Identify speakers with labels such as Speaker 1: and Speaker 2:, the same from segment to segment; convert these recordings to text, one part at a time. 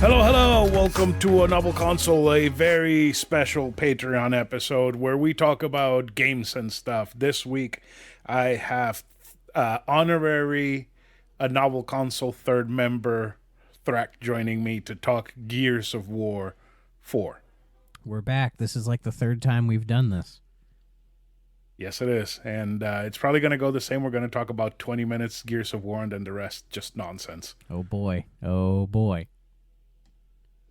Speaker 1: Hello, welcome to a Novel Console, a very special Patreon episode where we talk about games and stuff. This week, I have honorary a Novel Console third member, Thrak, joining me to talk Gears of War 4.
Speaker 2: We're back. This is like the third time we've done this.
Speaker 1: Yes, it is. And it's probably going to go the same. We're going to talk about 20 minutes Gears of War and then the rest just nonsense.
Speaker 2: Oh, boy. Oh, boy.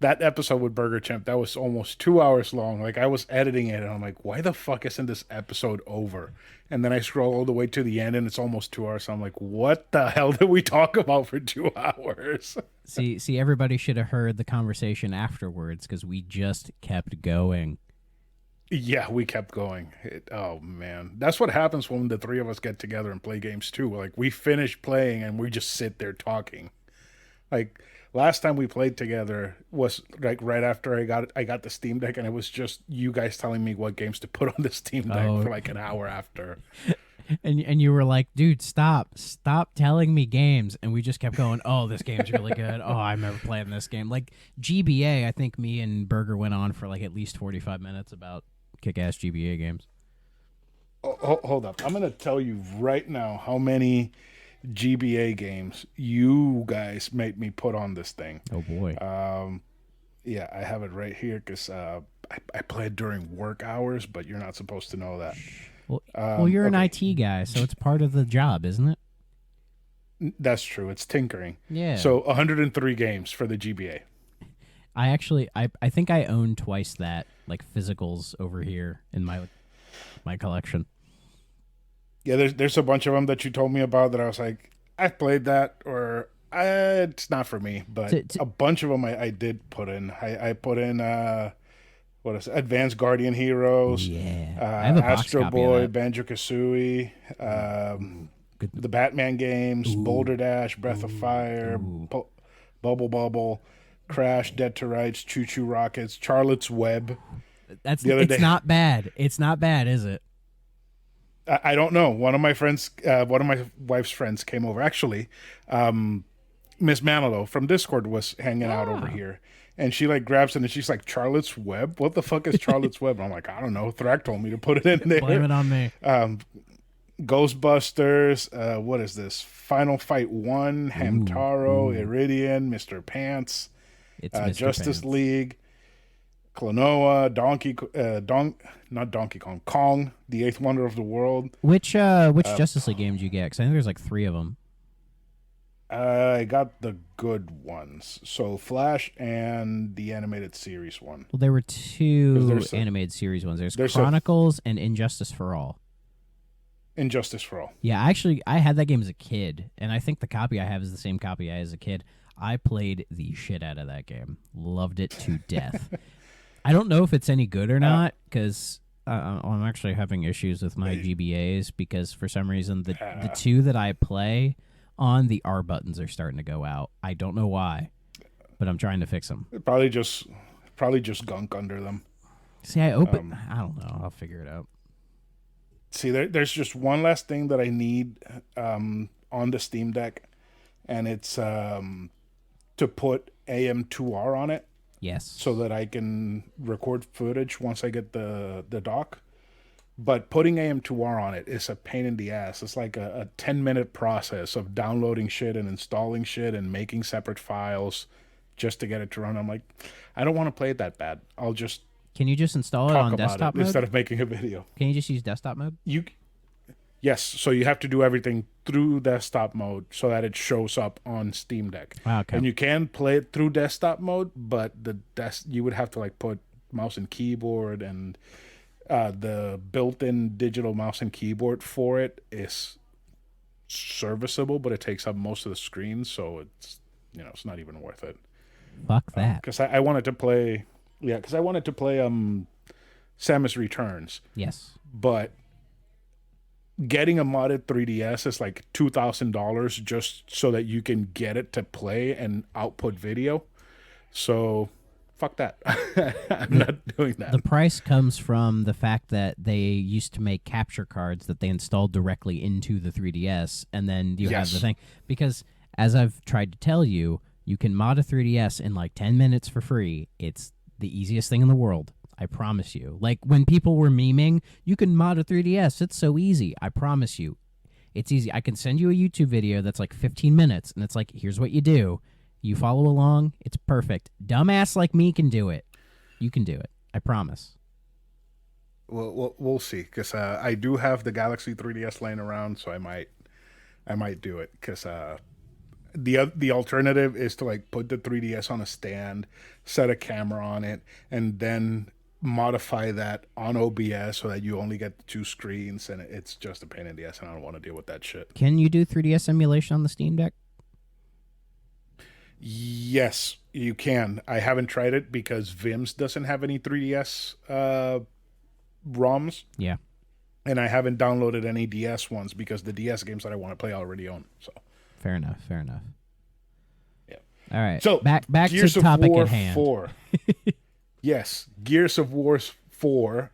Speaker 1: That episode with Burger Chimp, that was almost 2 hours long. Like, I was editing it, and I'm like, why the fuck isn't this episode over? And then I scroll all the way to the end, and it's almost 2 hours. So I'm like, what the hell did we talk about for 2 hours?
Speaker 2: See, everybody should have heard the conversation afterwards, because we just kept going.
Speaker 1: Yeah, we kept going. Oh, man. That's what happens when the three of us get together and play games, too. Like, we finish playing, and we just sit there talking. Like... Last time we played together was like right after I got the Steam Deck, and it was just you guys telling me what games to put on the Steam Deck for like an hour after.
Speaker 2: And you were like, dude, stop telling me games. And we just kept going, oh, this game's really good. Oh, I remember playing this game. Like GBA, I think me and Berger went on for like at least 45 minutes about kick-ass GBA games.
Speaker 1: Oh, hold up. I'm going to tell you right now how many GBA games you guys made me put on this thing.
Speaker 2: Oh boy.
Speaker 1: Yeah, I have it right here because I played during work hours, but you're not supposed to know that.
Speaker 2: Well, you're an IT guy, so it's part of the job, isn't it?
Speaker 1: That's true. It's tinkering.
Speaker 2: Yeah.
Speaker 1: So 103 games for the GBA.
Speaker 2: I think I own twice that, like physicals over here in my collection.
Speaker 1: Yeah, there's a bunch of them that you told me about that I was like, I've played that, or it's not for me. But a bunch of them I did put in. I put in, what is it? Advanced Guardian Heroes,
Speaker 2: I have a box
Speaker 1: Astro
Speaker 2: copy
Speaker 1: Boy,
Speaker 2: of that.
Speaker 1: Banjo-Kazooie, the Batman games, Boulder Dash, Breath of Fire, Bubble Bubble, Crash, Dead to Rights, Choo Choo Rockets, Charlotte's Web.
Speaker 2: It's not bad. It's not bad, is it?
Speaker 1: I don't know. One of my wife's friends came over. Actually, Miss Manilow from Discord was hanging out over here. And she like grabs it and she's like, Charlotte's Web? What the fuck is Charlotte's Web? And I'm like, I don't know. Thrak told me to put it in there.
Speaker 2: Blame it on me.
Speaker 1: Ghostbusters. What is this? Final Fight 1, Hamtaro, Iridian, Mr. Pants,
Speaker 2: It's Mr.
Speaker 1: Justice
Speaker 2: Pants.
Speaker 1: League, Klonoa, Kong, the Eighth Wonder of the World.
Speaker 2: Which Justice League game did you get? Because I think there's like 3 of them.
Speaker 1: I got the good ones. So Flash and the animated series one.
Speaker 2: Well, there were 2 animated series ones. There's Chronicles and Injustice for All.
Speaker 1: Injustice for All.
Speaker 2: Yeah, actually, I had that game as a kid, and I think the copy I have is the same copy I had as a kid. I played the shit out of that game. Loved it to death. I don't know if it's any good or not, because I'm actually having issues with my GBAs, because for some reason the 2 that I play on, the R buttons are starting to go out. I don't know why, but I'm trying to fix them.
Speaker 1: Probably just gunk under them.
Speaker 2: See, I don't know. I'll figure it out.
Speaker 1: See, there's just one last thing that I need on the Steam Deck, and it's to put AM2R on it.
Speaker 2: Yes.
Speaker 1: So that I can record footage once I get the dock. But putting AM2R on it is a pain in the ass. It's like a 10-minute process of downloading shit and installing shit and making separate files just to get it to run. I'm like, I don't want to play it that bad. I'll just
Speaker 2: Can you just install it on desktop mode?
Speaker 1: Instead of making a video.
Speaker 2: Can you just use desktop mode?
Speaker 1: Yes, so you have to do everything through desktop mode so that it shows up on Steam Deck.
Speaker 2: Wow, okay.
Speaker 1: And you can play it through desktop mode, but you would have to like put mouse and keyboard, and the built-in digital mouse and keyboard for it is serviceable, but it takes up most of the screen, so it's not even worth it.
Speaker 2: Fuck that.
Speaker 1: Because I wanted to play, Samus Returns.
Speaker 2: Yes.
Speaker 1: But getting a modded 3DS is like $2,000 just so that you can get it to play and output video. So fuck that. I'm not doing that.
Speaker 2: The price comes from the fact that they used to make capture cards that they installed directly into the 3DS, and then you have the thing. Because as I've tried to tell you, You can mod a 3DS in like 10 minutes for free. It's the easiest thing in the world. I promise you. Like when people were memeing, you can mod a 3DS. It's so easy. I promise you. It's easy. I can send you a YouTube video that's like 15 minutes, and it's like, here's what you do. You follow along. It's perfect. Dumbass like me can do it. You can do it. I promise.
Speaker 1: We'll see. Because I do have the Galaxy 3DS laying around, so I might do it. Because the alternative is to like put the 3DS on a stand, set a camera on it, and then modify that on OBS so that you only get the two screens, and it's just a pain in the ass, and I don't want to deal with that shit.
Speaker 2: Can you do 3DS emulation on the Steam Deck?
Speaker 1: Yes, you can. I haven't tried it because Vims doesn't have any 3DS ROMs,
Speaker 2: Yeah.
Speaker 1: and I haven't downloaded any DS ones because the DS games that I want to play I already own. So
Speaker 2: Fair enough. Fair enough.
Speaker 1: yeah.
Speaker 2: All right.
Speaker 1: So
Speaker 2: back
Speaker 1: Gears
Speaker 2: to
Speaker 1: of
Speaker 2: topic
Speaker 1: War
Speaker 2: at hand.
Speaker 1: 4. Yes, Gears of War 4.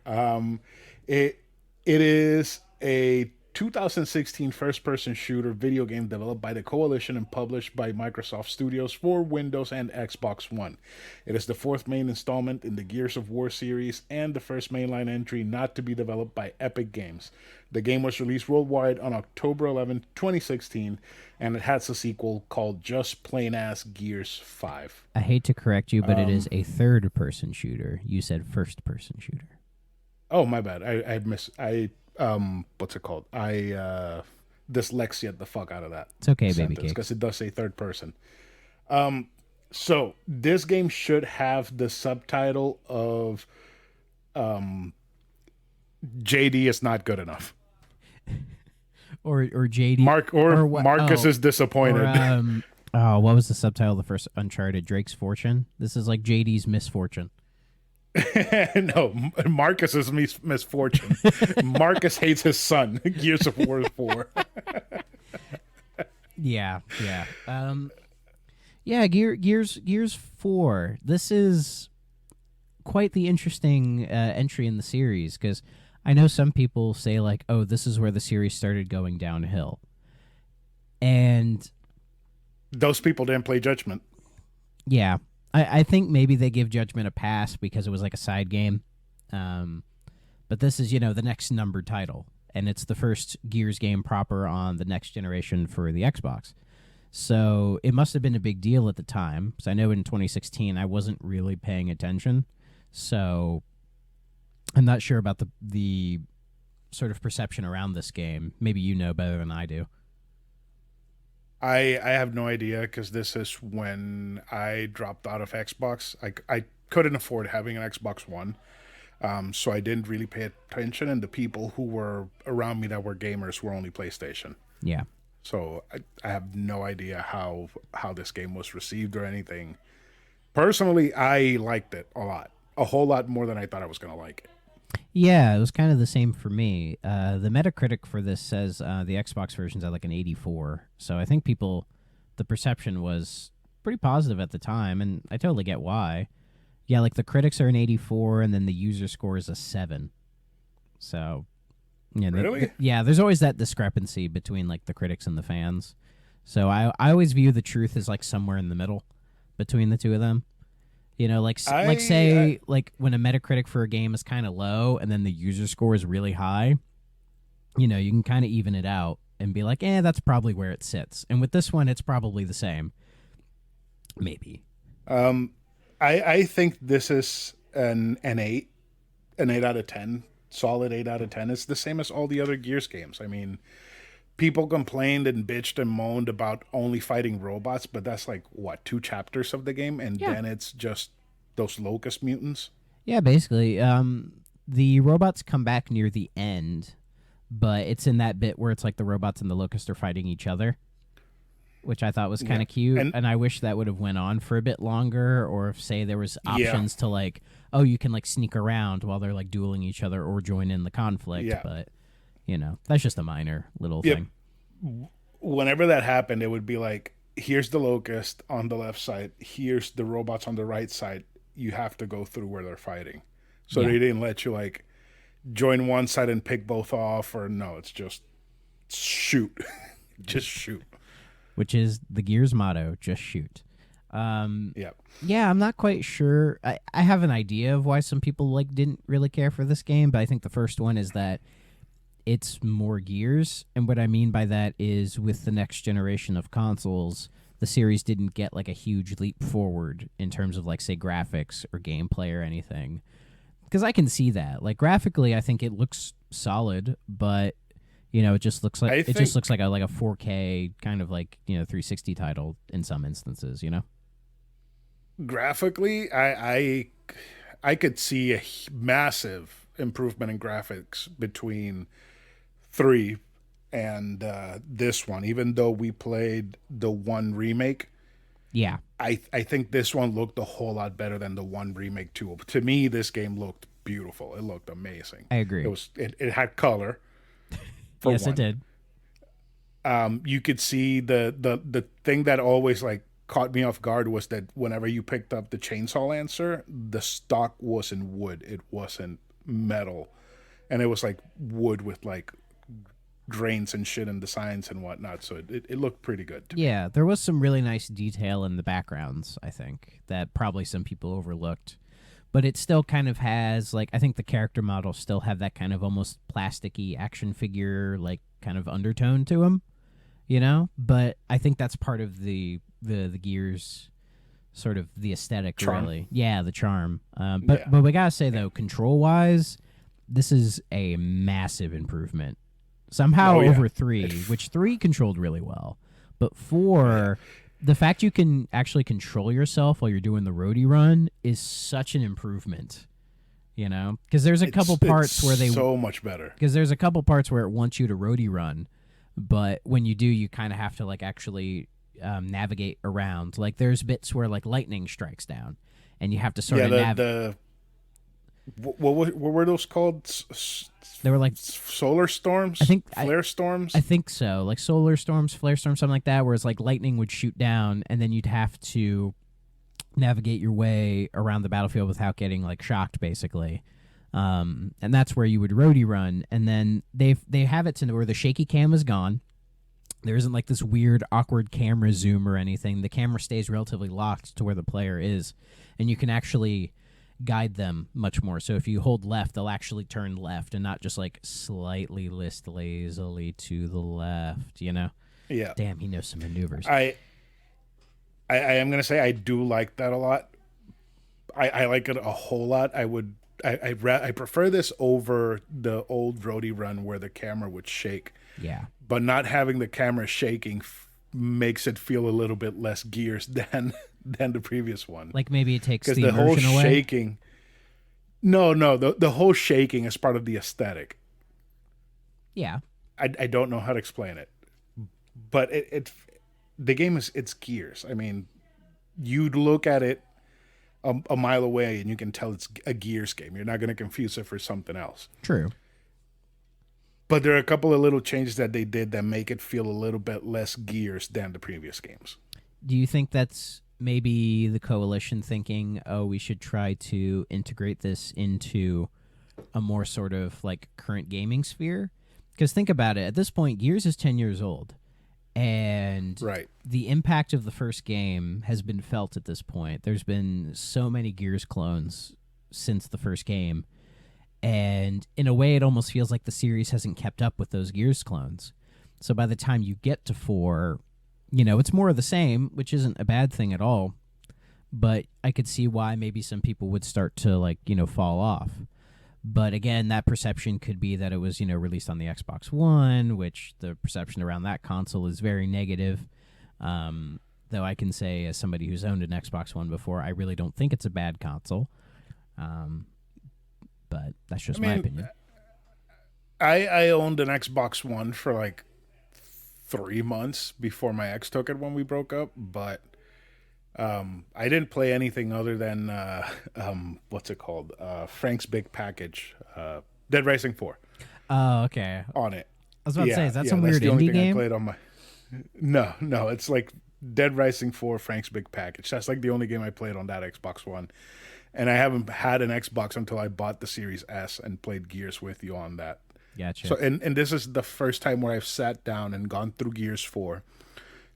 Speaker 1: It is a 2016 first-person shooter video game developed by the Coalition and published by Microsoft Studios for Windows and Xbox One. It is the fourth main installment in the Gears of War series and the first mainline entry not to be developed by Epic Games. The game was released worldwide on October 11, 2016, and it has a sequel called Just Plain Ass Gears 5.
Speaker 2: I hate to correct you, but it is a third-person shooter. You said first-person shooter.
Speaker 1: Oh, my bad. What's it called? I dyslexia the fuck out of that.
Speaker 2: It's okay, baby cakes.
Speaker 1: Because it does say third person. So this game should have the subtitle of JD is not good enough.
Speaker 2: Or JD.
Speaker 1: Marcus is disappointed.
Speaker 2: What was the subtitle of the first Uncharted? Drake's Fortune? This is like JD's misfortune.
Speaker 1: No, Marcus's misfortune. Marcus hates his son. Gears of War 4.
Speaker 2: Yeah. Gears 4. This is quite the interesting entry in the series, because I know some people say like, oh, this is where the series started going downhill. And
Speaker 1: those people didn't play Judgment.
Speaker 2: Yeah. I think maybe they give Judgment a pass because it was like a side game. But this is, the next numbered title. And it's the first Gears game proper on the next generation for the Xbox. So it must have been a big deal at the time. Because I know in 2016 I wasn't really paying attention. So I'm not sure about the sort of perception around this game. Maybe you know better than I do.
Speaker 1: I have no idea, because this is when I dropped out of Xbox. I couldn't afford having an Xbox One, so I didn't really pay attention, and the people who were around me that were gamers were only PlayStation.
Speaker 2: Yeah.
Speaker 1: So I have no idea how this game was received or anything. Personally, I liked it a lot. A whole lot more than I thought I was going to like it.
Speaker 2: Yeah, it was kind of the same for me. The Metacritic for this says the Xbox version's at like an 84. So I think the perception was pretty positive at the time, and I totally get why. Yeah, like the critics are an 84, and then the user score is a 7. So, yeah,
Speaker 1: really?
Speaker 2: There's always that discrepancy between like the critics and the fans. So I always view the truth as like somewhere in the middle between the two of them. Like when a Metacritic for a game is kind of low and then the user score is really high, you can kind of even it out and be like, that's probably where it sits. And with this one, it's probably the same. Maybe.
Speaker 1: I think this is an 8 out of 10, solid 8 out of 10. It's the same as all the other Gears games. I mean, people complained and bitched and moaned about only fighting robots, but that's like, 2 chapters of the game, and then it's just those locust mutants?
Speaker 2: Yeah, basically. The robots come back near the end, but it's in that bit where it's like the robots and the locust are fighting each other, which I thought was kind of cute, and I wish that would have went on for a bit longer, or if, say, there was options to like, oh, you can like sneak around while they're like dueling each other or join in the conflict, but... that's just a minor little thing.
Speaker 1: Whenever that happened, it would be like, here's the locust on the left side, here's the robots on the right side. You have to go through where they're fighting. So they didn't let you like join one side and pick both off, or no, it's just shoot. Just shoot.
Speaker 2: Which is the Gears motto, just shoot.
Speaker 1: Yeah.
Speaker 2: Yeah, I'm not quite sure. I have an idea of why some people like didn't really care for this game, but I think the first one is that it's more Gears, and what I mean by that is with the next generation of consoles, the series didn't get like a huge leap forward in terms of like say graphics or gameplay or anything. Because I can see that. Like graphically, I think it looks solid, but it just looks like
Speaker 1: I
Speaker 2: a 4K kind of like 360 title in some instances.
Speaker 1: graphically, I could see a massive improvement in graphics between 3 and this one. Even though we played the 1 remake,
Speaker 2: Yeah,
Speaker 1: I think this one looked a whole lot better than the 1 remake too. To me, this game looked beautiful. It looked amazing.
Speaker 2: I agree.
Speaker 1: It had color. For
Speaker 2: Yes, it
Speaker 1: one.
Speaker 2: did.
Speaker 1: You could see the thing that always like caught me off guard was that whenever you picked up the chainsaw lancer, the stock wasn't wood. It wasn't metal. And it was like wood with like grains and shit and designs and whatnot. So it looked pretty good to me.
Speaker 2: Yeah, there was some really nice detail in the backgrounds, I think, that probably some people overlooked. But it still kind of has like I think the character models still have that kind of almost plasticky action figure like kind of undertone to them. But I think that's part of the Gears sort of the aesthetic
Speaker 1: Charm.
Speaker 2: really. Yeah, the charm.
Speaker 1: Yeah.
Speaker 2: But we gotta say though, control wise, this is a massive improvement. Somehow
Speaker 1: Oh, yeah.
Speaker 2: over 3, which 3 controlled really well, but 4, the fact you can actually control yourself while you're doing the roadie run is such an improvement. Because there's a couple parts where
Speaker 1: so much better.
Speaker 2: because there's a couple parts where it wants you to roadie run, but when you do, you kind of have to like actually navigate around. Like there's bits where like lightning strikes down, and you have to sort
Speaker 1: Yeah,
Speaker 2: of
Speaker 1: the what were those called?
Speaker 2: They were like
Speaker 1: Solar storms?
Speaker 2: I think
Speaker 1: flare storms.
Speaker 2: I think so, like solar storms, flare storms, something like that, where it's like lightning would shoot down, and then you'd have to navigate your way around the battlefield without getting like shocked, basically. And that's where you would roadie run, and then they have it to where the shaky cam is gone. There isn't like this weird, awkward camera zoom or anything. The camera stays relatively locked to where the player is, and you can actually guide them much more. So if you hold left, they'll actually turn left and not just like slightly list lazily to the left.
Speaker 1: Yeah.
Speaker 2: Damn, he knows some maneuvers.
Speaker 1: I am gonna say I do like that a lot. I like it a whole lot. I prefer this over the old roadie run where the camera would shake.
Speaker 2: Yeah.
Speaker 1: But not having the camera shaking makes it feel a little bit less Gears than the previous one.
Speaker 2: Like maybe it takes
Speaker 1: Because
Speaker 2: the
Speaker 1: the whole
Speaker 2: immersion away.
Speaker 1: shaking. No, the whole shaking is part of the aesthetic.
Speaker 2: Yeah.
Speaker 1: I don't know how to explain it, but the game it's Gears. I mean, you'd look at it a mile away and you can tell it's a Gears game. You're not going to confuse it for something else.
Speaker 2: True.
Speaker 1: But there are a couple of little changes that they did that make it feel a little bit less Gears than the previous games.
Speaker 2: Do you think that's maybe the coalition thinking, oh, we should try to integrate this into a more sort of like current gaming sphere? Because think about it. At this point, Gears is 10 years old. And
Speaker 1: Right.
Speaker 2: the impact of the first game has been felt at this point. There's been so many Gears clones since the first game. And in a way, it almost feels like the series hasn't kept up with those Gears clones. So by the time you get to 4, it's more of the same, which isn't a bad thing at all. But I could see why maybe some people would start to fall off. But again, that perception could be that it was, released on the Xbox One, which the perception around that console is very negative. Though I can say, as somebody who's owned an Xbox One before, I really don't think it's a bad console. But that's just my opinion.
Speaker 1: I owned an Xbox One for like 3 months before my ex took it when we broke up, but I didn't play anything other than what's it called? Frank's Big Package, Dead Rising 4
Speaker 2: Oh, okay.
Speaker 1: on it.
Speaker 2: I was about to say, is that some
Speaker 1: that's
Speaker 2: weird
Speaker 1: the only
Speaker 2: indie
Speaker 1: thing I
Speaker 2: game?
Speaker 1: played on my. No, it's like Dead Rising 4 Frank's Big Package. That's like the only game I played on that Xbox One. And I haven't had an Xbox until I bought the Series S and played Gears with you on that.
Speaker 2: Gotcha.
Speaker 1: So and this is the first time where I've sat down and gone through Gears 4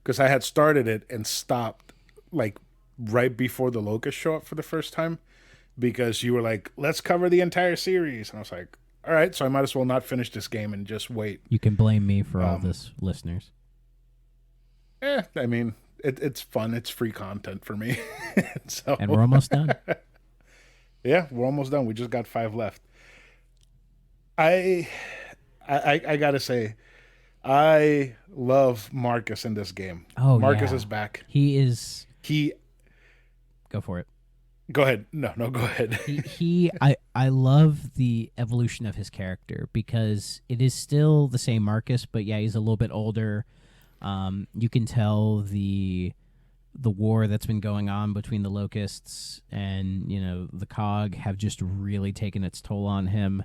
Speaker 1: because I had started it and stopped like right before the locusts show up for the first time, because you were like, let's cover the entire series. And I was like, all right, so I might as well not finish this game and just wait.
Speaker 2: You can blame me for all this, listeners.
Speaker 1: I mean, it's fun. It's free content for me. So,
Speaker 2: And we're almost done.
Speaker 1: yeah, we're almost done. We just got 5 left. I gotta say, I love Marcus in this game.
Speaker 2: Oh,
Speaker 1: Marcus
Speaker 2: yeah.
Speaker 1: is back.
Speaker 2: He is.
Speaker 1: He.
Speaker 2: Go for it.
Speaker 1: Go ahead. No, go ahead.
Speaker 2: I love the evolution of his character because it is still the same Marcus, but yeah, he's a little bit older. You can tell the war that's been going on between the locusts and the cog have just really taken its toll on him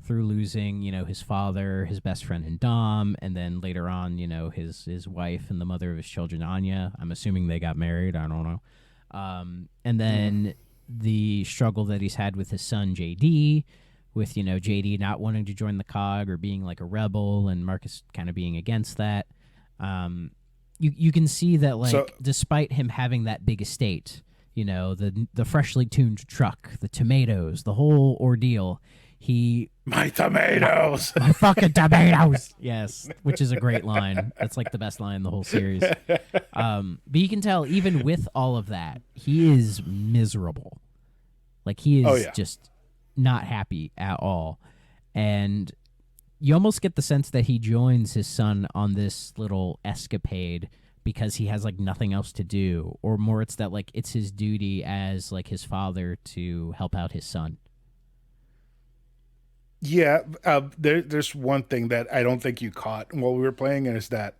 Speaker 2: through losing his father, his best friend in Dom, and then later on his wife and the mother of his children, Anya. I'm assuming they got married. I don't know. And then the struggle that he's had with his son JD, with JD not wanting to join the cog or being like a rebel, and Marcus kind of being against that. You can see that, like, despite him having that big estate, the freshly tuned truck, the tomatoes, the whole ordeal,
Speaker 1: my tomatoes,
Speaker 2: my fucking tomatoes. Yes, which is a great line. That's like the best line in the whole series. But you can tell, even with all of that, he is miserable. Like, he is just not happy at all. And you almost get the sense that he joins his son on this little escapade because he has like nothing else to do, or more it's that like it's his duty as like his father to help out his son.
Speaker 1: Yeah, there's one thing that I don't think you caught while we were playing, and is that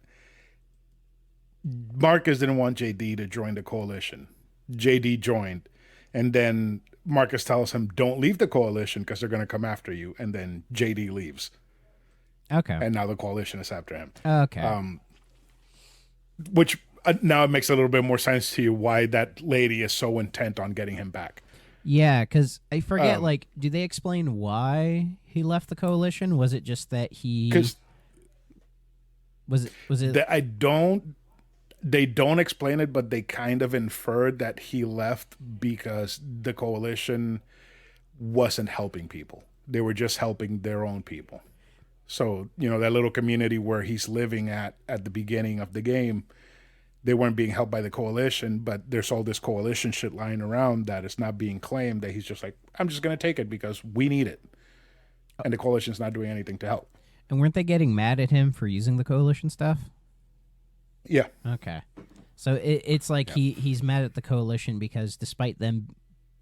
Speaker 1: Marcus didn't want JD to join the coalition. JD joined, and then Marcus tells him, don't leave the coalition because they're going to come after you, and then JD leaves.
Speaker 2: Okay.
Speaker 1: And now the coalition is after him.
Speaker 2: Okay.
Speaker 1: Which now it makes a little bit more sense to you why that lady is so intent on getting him back.
Speaker 2: Yeah, because I forget, like, do they explain why he left the coalition? Was it just that he... Was it...
Speaker 1: They don't explain it, but they kind of inferred that he left because the coalition wasn't helping people. They were just helping their own people. So, that little community where he's living at the beginning of the game, they weren't being helped by the coalition, but there's all this coalition shit lying around that is not being claimed, that he's just like, I'm just going to take it because we need it. And the coalition's not doing anything to help.
Speaker 2: And weren't they getting mad at him for using the coalition stuff?
Speaker 1: Yeah.
Speaker 2: Okay. So it's like he's mad at the coalition because despite them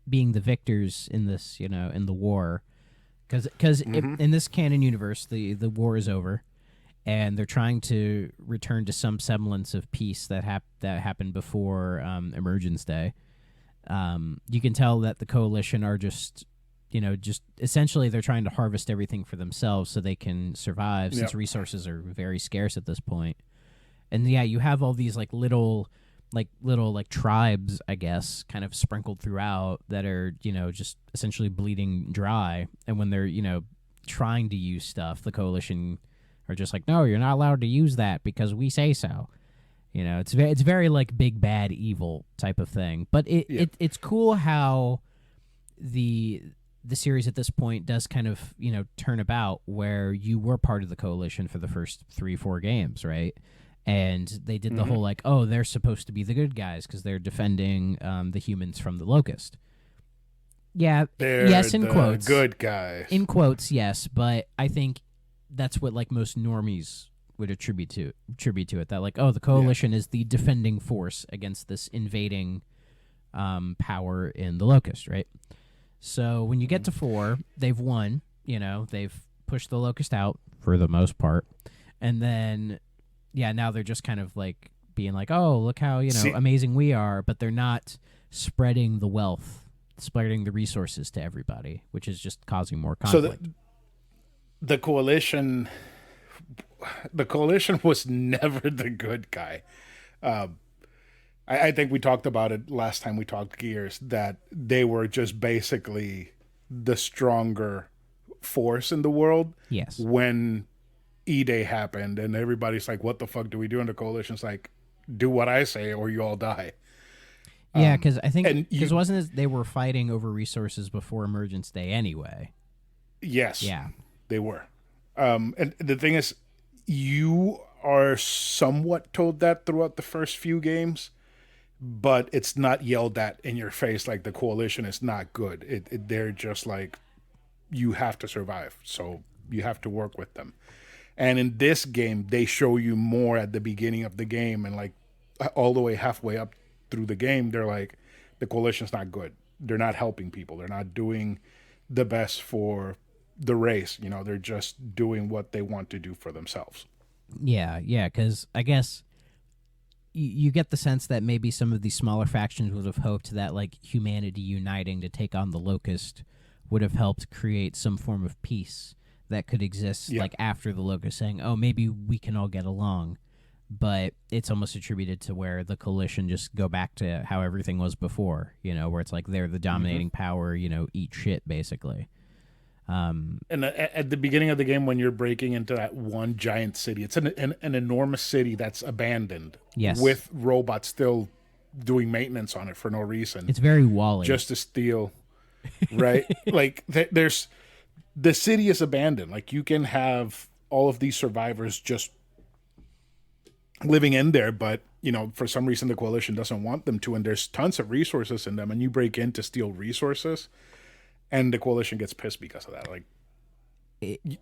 Speaker 2: being the victors in this, in the war, because in this canon universe, the war is over, and they're trying to return to some semblance of peace that happened before Emergence Day. You can tell that the coalition are just essentially they're trying to harvest everything for themselves so they can survive, since resources are very scarce at this point. And yeah, you have all these little tribes, I guess, kind of sprinkled throughout that are, just essentially bleeding dry. And when they're, trying to use stuff, the coalition are just like, no, you're not allowed to use that because we say so. It's very like big bad evil type of thing. But it's cool how the series at this point does kind of, turn about, where you were part of the coalition for the first 3-4 games, right? And they did the whole like, oh, they're supposed to be the good guys because they're defending the humans from the locust. Yeah, yes, in quotes,
Speaker 1: good guys.
Speaker 2: In quotes, yes, but I think that's what like most normies would attribute to it. That like, oh, the coalition is the defending force against this invading power in the locust, right? So when you get to 4, they've won. They've pushed the locust out for the most part, and then. Yeah, now they're just kind of like being like, oh, look how, amazing we are, but they're not spreading the wealth, spreading the resources to everybody, which is just causing more conflict.
Speaker 1: So the coalition was never the good guy. I think we talked about it last time we talked Gears, that they were just basically the stronger force in the world.
Speaker 2: Yes.
Speaker 1: When E-Day happened and everybody's like, what the fuck do we do? And the coalition's like, do what I say or you all die.
Speaker 2: Yeah, because I think
Speaker 1: And
Speaker 2: because wasn't it they were fighting over resources before Emergence Day anyway?
Speaker 1: yes,
Speaker 2: Yeah,
Speaker 1: they were. And the thing is, you are somewhat told that throughout the first few games, but it's not yelled at in your face like the coalition is not good. They're just like, you have to survive, so you have to work with them. And in this game, they show you more at the beginning of the game, and like all the way halfway up through the game, they're like, the coalition's not good. They're not helping people. They're not doing the best for the race. You know, they're just doing what they want to do for themselves.
Speaker 2: yeah. Because I guess you get the sense that maybe some of these smaller factions would have hoped that like humanity uniting to take on the Locust would have helped create some form of peace that could exist like after the Locust, saying, "Oh, maybe we can all get along." But it's almost attributed to where the coalition just go back to how everything was before, you know, where it's like they're the dominating power, you know, eat shit basically.
Speaker 1: And at the beginning of the game, when you're breaking into that one giant city, it's an enormous city that's abandoned.
Speaker 2: Yes.
Speaker 1: With robots still doing maintenance on it for no reason.
Speaker 2: It's very Wall-E.
Speaker 1: Just to steal, right? Like there's the city is abandoned. Like you can have all of these survivors just living in there, but you know, for some reason the coalition doesn't want them to, and there's tons of resources in them, and you break in to steal resources, and the coalition gets pissed because of that. Like,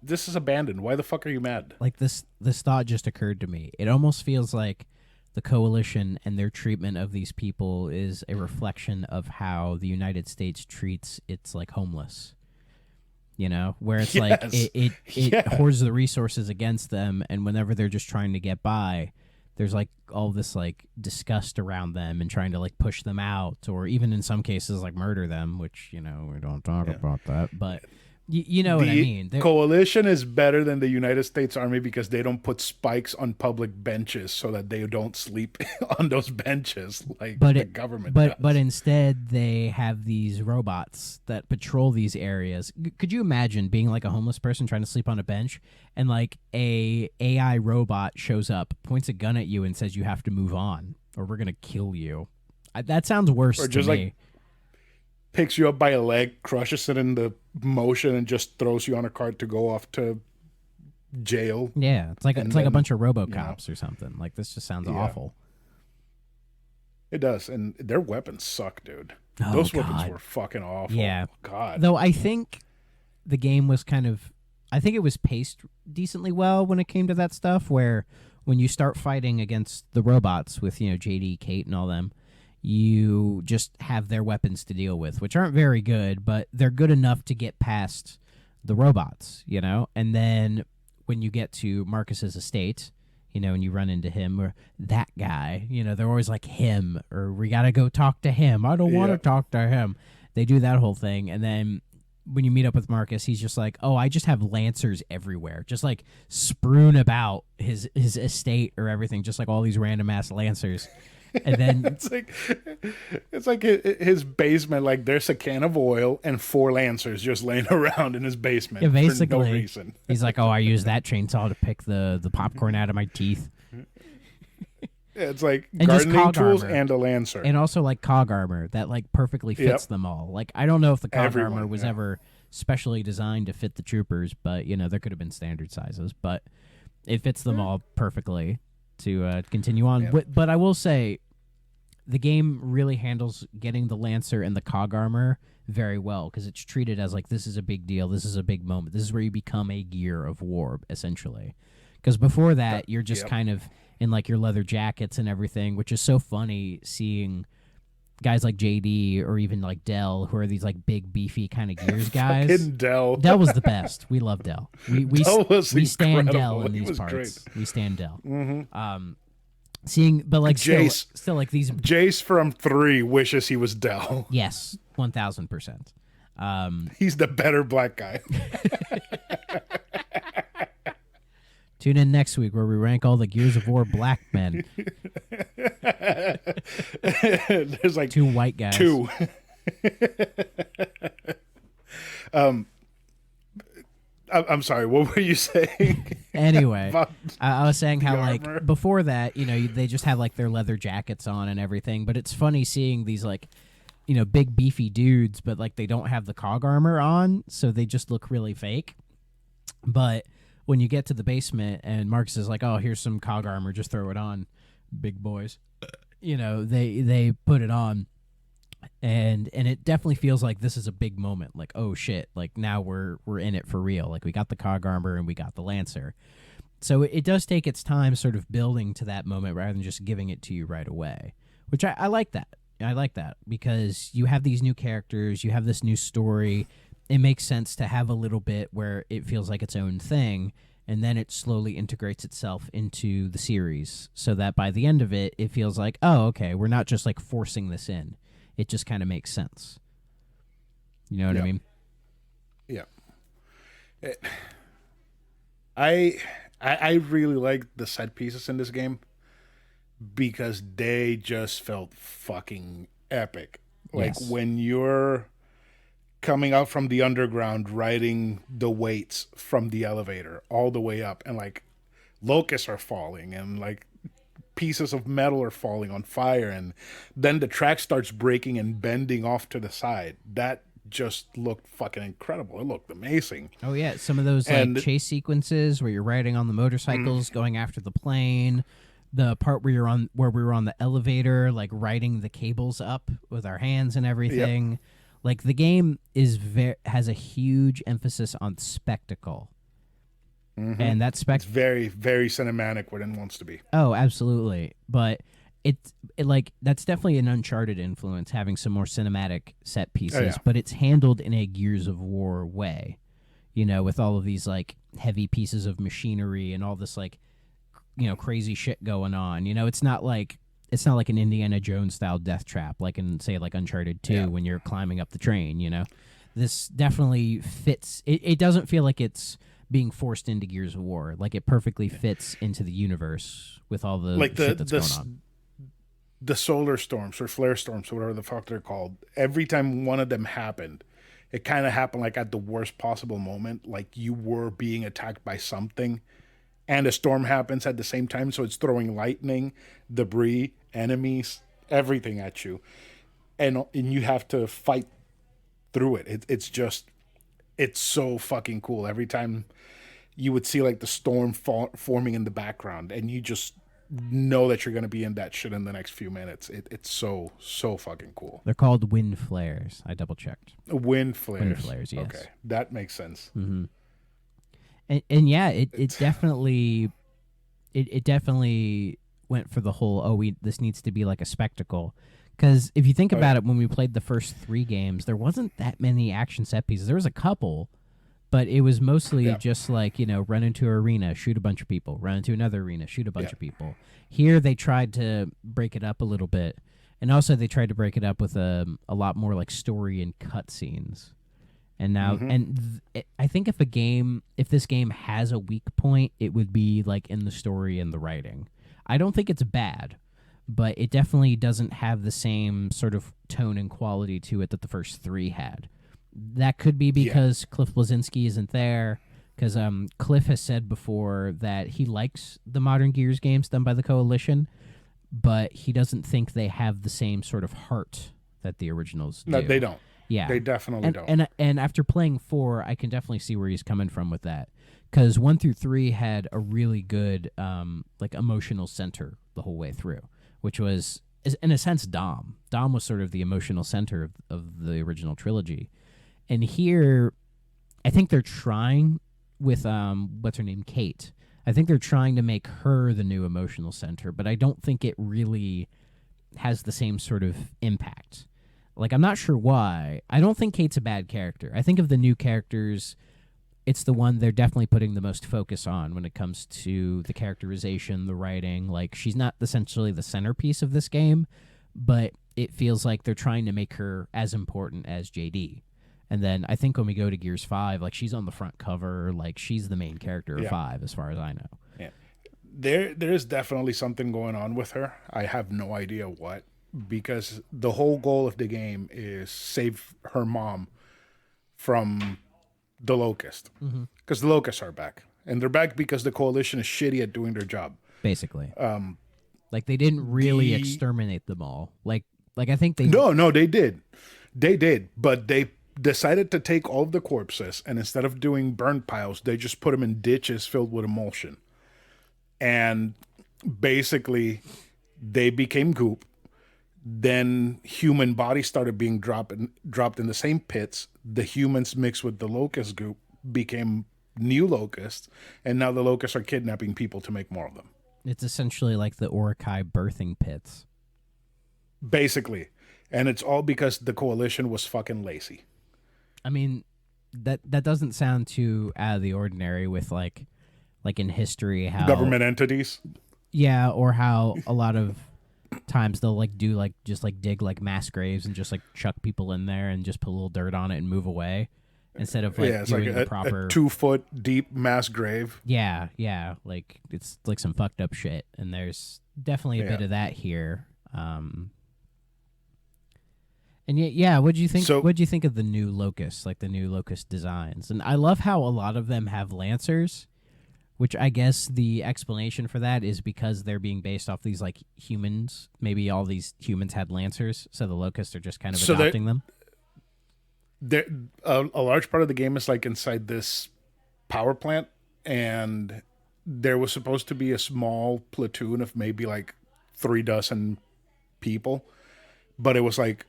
Speaker 1: this is abandoned. Why the fuck are you mad?
Speaker 2: Like this thought just occurred to me. It almost feels like the coalition and their treatment of these people is a reflection of how the United States treats its like homeless. You know, where it's like it hoards the resources against them, and whenever they're just trying to get by, there's like all this like disgust around them and trying to like push them out, or even in some cases like murder them, which, you know, we don't talk about that, but you know what I mean.
Speaker 1: Coalition is better than the United States Army because they don't put spikes on public benches so that they don't sleep on those benches like the government does.
Speaker 2: But instead they have these robots that patrol these areas. Could you imagine being like a homeless person trying to sleep on a bench, and like a AI robot shows up, points a gun at you, and says you have to move on or we're gonna kill you? That sounds worse
Speaker 1: or just
Speaker 2: to me.
Speaker 1: Like picks you up by a leg, crushes it in the motion, and just throws you on a cart to go off to jail.
Speaker 2: Yeah, it's like a bunch of RoboCops or something. Like, this just sounds awful.
Speaker 1: It does, and their weapons suck, dude.
Speaker 2: Oh,
Speaker 1: Those
Speaker 2: God.
Speaker 1: weapons were fucking awful.
Speaker 2: Yeah,
Speaker 1: God.
Speaker 2: Though I think the game was I think it was paced decently well when it came to that stuff. Where when you start fighting against the robots with, you know, JD, Kate, and all them, you just have their weapons to deal with, which aren't very good, but they're good enough to get past the robots, you know? And then when you get to Marcus's estate, you know, and you run into him or that guy, you know, they're always like him, or we got to go talk to him. I don't want to talk to him. They do that whole thing. And then when you meet up with Marcus, he's just like, oh, I just have lancers everywhere, just like strewn about his estate or everything, just like all these random ass lancers. And then
Speaker 1: it's like his basement, like there's a can of oil and 4 lancers just laying around in his basement.
Speaker 2: Yeah, basically,
Speaker 1: for no reason.
Speaker 2: He's like, oh, I use that chainsaw to pick the popcorn out of my teeth.
Speaker 1: Yeah, it's like
Speaker 2: and
Speaker 1: gardening tools and a lancer.
Speaker 2: And also like cog armor that like perfectly fits them all. Like, I don't know if the cog armor was ever specially designed to fit the troopers, but, you know, there could have been standard sizes, but it fits them all perfectly to continue on.
Speaker 1: Yeah.
Speaker 2: But I will say the game really handles getting the lancer and the cog armor very well, because it's treated as like, this is a big deal, this is a big moment, this is where you become a gear of war, essentially. Because before that, you're just kind of in like your leather jackets and everything, which is so funny seeing guys like JD or even like Dell, who are these like big beefy kind of gears guys.
Speaker 1: Fucking Dell.
Speaker 2: Dell was the best. We love Dell. We stand Dell in these parts.
Speaker 1: Great.
Speaker 2: We stand Dell.
Speaker 1: Mm-hmm.
Speaker 2: Seeing, but like
Speaker 1: Jace,
Speaker 2: still like these.
Speaker 1: Jace from 3 wishes he was Dell.
Speaker 2: Yes, 1000%.
Speaker 1: He's the better black guy.
Speaker 2: Tune in next week where we rank all the Gears of War black men.
Speaker 1: There's like
Speaker 2: 2 white guys.
Speaker 1: 2. I'm sorry. What were you saying?
Speaker 2: Anyway,
Speaker 1: About
Speaker 2: I was saying
Speaker 1: the
Speaker 2: how
Speaker 1: armor?
Speaker 2: like before that, they just have like their leather jackets on and everything. But it's funny seeing these like big beefy dudes, but like they don't have the cog armor on, so they just look really fake. But when you get to the basement and Marcus is like, "Oh, here's some cog armor, just throw it on, big boys," they put it on, and it definitely feels like this is a big moment. Like, oh shit, like now we're in it for real. Like we got the cog armor and we got the lancer. So it does take its time, sort of building to that moment rather than just giving it to you right away. Which I like that. I like that because you have these new characters, you have this new story. It makes sense to have a little bit where it feels like its own thing, and then it slowly integrates itself into the series so that by the end of it, it feels like, oh, okay, we're not just like forcing this in. It just kind of makes sense. You know what I
Speaker 1: Yeah,
Speaker 2: mean?
Speaker 1: yeah. It, I I really like the set pieces in this game because they just felt fucking epic. Like
Speaker 2: Yes.
Speaker 1: when you're coming out from the underground, riding the weights from the elevator all the way up, and like locusts are falling, and like pieces of metal are falling on fire, and then the track starts breaking and bending off to the side. That just looked fucking incredible. It looked amazing.
Speaker 2: Oh yeah, some of those like
Speaker 1: And
Speaker 2: chase sequences where you're riding on the motorcycles going after the plane, the part where we were on the elevator like riding the cables up with our hands and
Speaker 1: yep.
Speaker 2: everything. Like the game has a huge emphasis on spectacle. And that
Speaker 1: It's very, very cinematic when it wants to be.
Speaker 2: Oh, absolutely. But it like that's definitely an Uncharted influence, having some more cinematic set
Speaker 1: Oh
Speaker 2: pieces,
Speaker 1: yeah.
Speaker 2: but it's handled in a Gears of War way. With all of these like heavy pieces of machinery and all this like crazy shit going on. It's not like an Indiana Jones style death trap like in say like Uncharted 2
Speaker 1: Yeah.
Speaker 2: when you're climbing up the train. This definitely fits. It doesn't feel like it's being forced into Gears of War. Like it perfectly fits into the universe with all the
Speaker 1: Like
Speaker 2: shit that's going on.
Speaker 1: the solar storms or flare storms or whatever the fuck they're called. Every time one of them happened, it kind of happened like at the worst possible moment. Like you were being attacked by something, and a storm happens at the same time, so it's throwing lightning, debris, enemies, everything at you, and you have to fight through it. It's so fucking cool. Every time you would see like the storm forming in the background, and you just know that you're gonna be in that shit in the next few minutes. It's so fucking cool.
Speaker 2: They're called wind flares. I double checked.
Speaker 1: Wind
Speaker 2: Wind
Speaker 1: flares.
Speaker 2: flares, yes.
Speaker 1: Okay, that makes sense.
Speaker 2: And yeah, it definitely went for the whole this needs to be like a spectacle. Because if you think
Speaker 1: Oh yeah,
Speaker 2: about it, when we played the first 3 games, there wasn't that many action set pieces. There was a couple, but it was mostly
Speaker 1: yeah,
Speaker 2: just like, run into an arena, shoot a bunch of people, run into another arena, shoot a bunch
Speaker 1: yeah.
Speaker 2: of people. Here they tried to break it up a little bit. And also they tried to break it up with a lot more like story and cutscenes. And now, I think if this game has a weak point, it would be like in the story and the writing. I don't think it's bad, but it definitely doesn't have the same sort of tone and quality to it that the first 3 had. That could be
Speaker 1: Yeah.
Speaker 2: because Cliff Bleszinski isn't there. Because Cliff has said before that he likes the modern Gears games done by the Coalition, but he doesn't think they have the same sort of heart that the originals
Speaker 1: No,
Speaker 2: do.
Speaker 1: they don't.
Speaker 2: Yeah,
Speaker 1: They definitely
Speaker 2: and
Speaker 1: don't.
Speaker 2: and after playing 4, I can definitely see where he's coming from with that. Because 1 through 3 had a really good like emotional center the whole way through, which was in a sense Dom. Dom was sort of the emotional center of the original trilogy, and here, I think they're trying with what's her name, Kate. I think they're trying to make her the new emotional center, but I don't think it really has the same sort of impact. Like, I'm not sure why. I don't think Kate's a bad character. I think of the new characters, it's the one they're definitely putting the most focus on when it comes to the characterization, the writing. Like, she's not essentially the centerpiece of this game, but it feels like they're trying to make her as important as JD. And then I think when we go to Gears 5, like, she's on the front cover. Like, she's the main character of
Speaker 1: Yeah.
Speaker 2: 5, as far as I know.
Speaker 1: Yeah. There is definitely something going on with her. I have no idea what, because the whole goal of the game is save her mom from the Locust, because the Locusts are back, and they're back because the coalition is shitty at doing their job.
Speaker 2: Basically, like they didn't really exterminate them all. Like I think they
Speaker 1: no, they did, but they decided to take all of the corpses, and instead of doing burn piles, they just put them in ditches filled with emulsion, and basically they became goop. Then human bodies started being dropped in the same pits. The humans mixed with the locust goop became new locusts, and now the locusts are kidnapping people to make more of them.
Speaker 2: It's essentially like the Orokai birthing pits.
Speaker 1: Basically. And it's all because the coalition was fucking lazy.
Speaker 2: I mean, that doesn't sound too out of the ordinary with like in history how
Speaker 1: government entities.
Speaker 2: Yeah, or how a lot of times they'll like do like just like dig like mass graves and just like chuck people in there and just put a little dirt on it and move away instead of like
Speaker 1: it's
Speaker 2: doing
Speaker 1: like
Speaker 2: the proper
Speaker 1: a 2-foot deep mass grave.
Speaker 2: Yeah, like it's like some fucked up shit, and there's definitely a bit of that here. And what'd you think? What'd you think of the new Locust, like the new Locust designs? And I love how a lot of them have lancers, which I guess the explanation for that is because they're being based off these like humans. Maybe all these humans had lancers, so the Locusts are just kind of adopting them.
Speaker 1: A large part of the game is like inside this power plant, and there was supposed to be a small platoon of maybe like 36 people, but it was like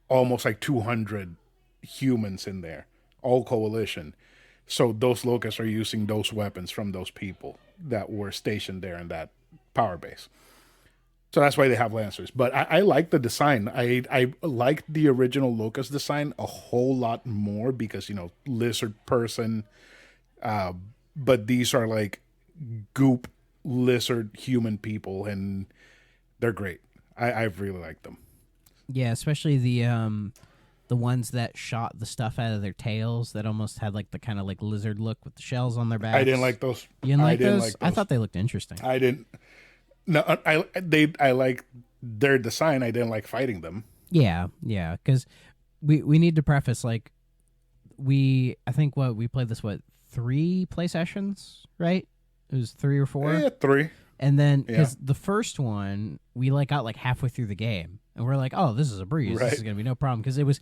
Speaker 1: almost like 200 humans in there, all coalition. So those locusts are using those weapons from those people that were stationed there in that power base. So that's why they have lancers. But I like the design. I like the original locust design a whole lot more because, lizard person. But these are like goop lizard human people, and they're great. I really like them.
Speaker 2: Yeah, especially the ones that shot the stuff out of their tails that almost had like the kind of like lizard look with the shells on their backs.
Speaker 1: I didn't like those.
Speaker 2: You didn't like those? I thought they looked interesting.
Speaker 1: I didn't. No, I like their design. I didn't like fighting them.
Speaker 2: Yeah, because we need to preface like I think we played this 3 play sessions, right? It was 3 or 4.
Speaker 1: Yeah, 3.
Speaker 2: And then because the first one we like got like halfway through the game. And we're like, oh, this is a breeze. Right. This is going to be no problem. Because it was,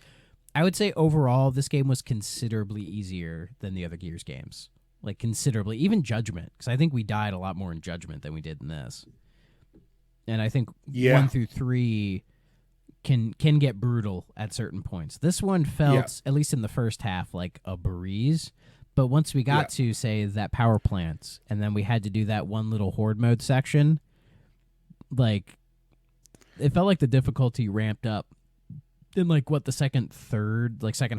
Speaker 2: I would say overall, this game was considerably easier than the other Gears games. Like, considerably. Even Judgment. Because I think we died a lot more in Judgment than we did in this. And I think 1 through 3 can get brutal at certain points. This one felt, at least in the first half, like a breeze. But once we got to, say, that power plant, and then we had to do that one little horde mode section, like, it felt like the difficulty ramped up in like the second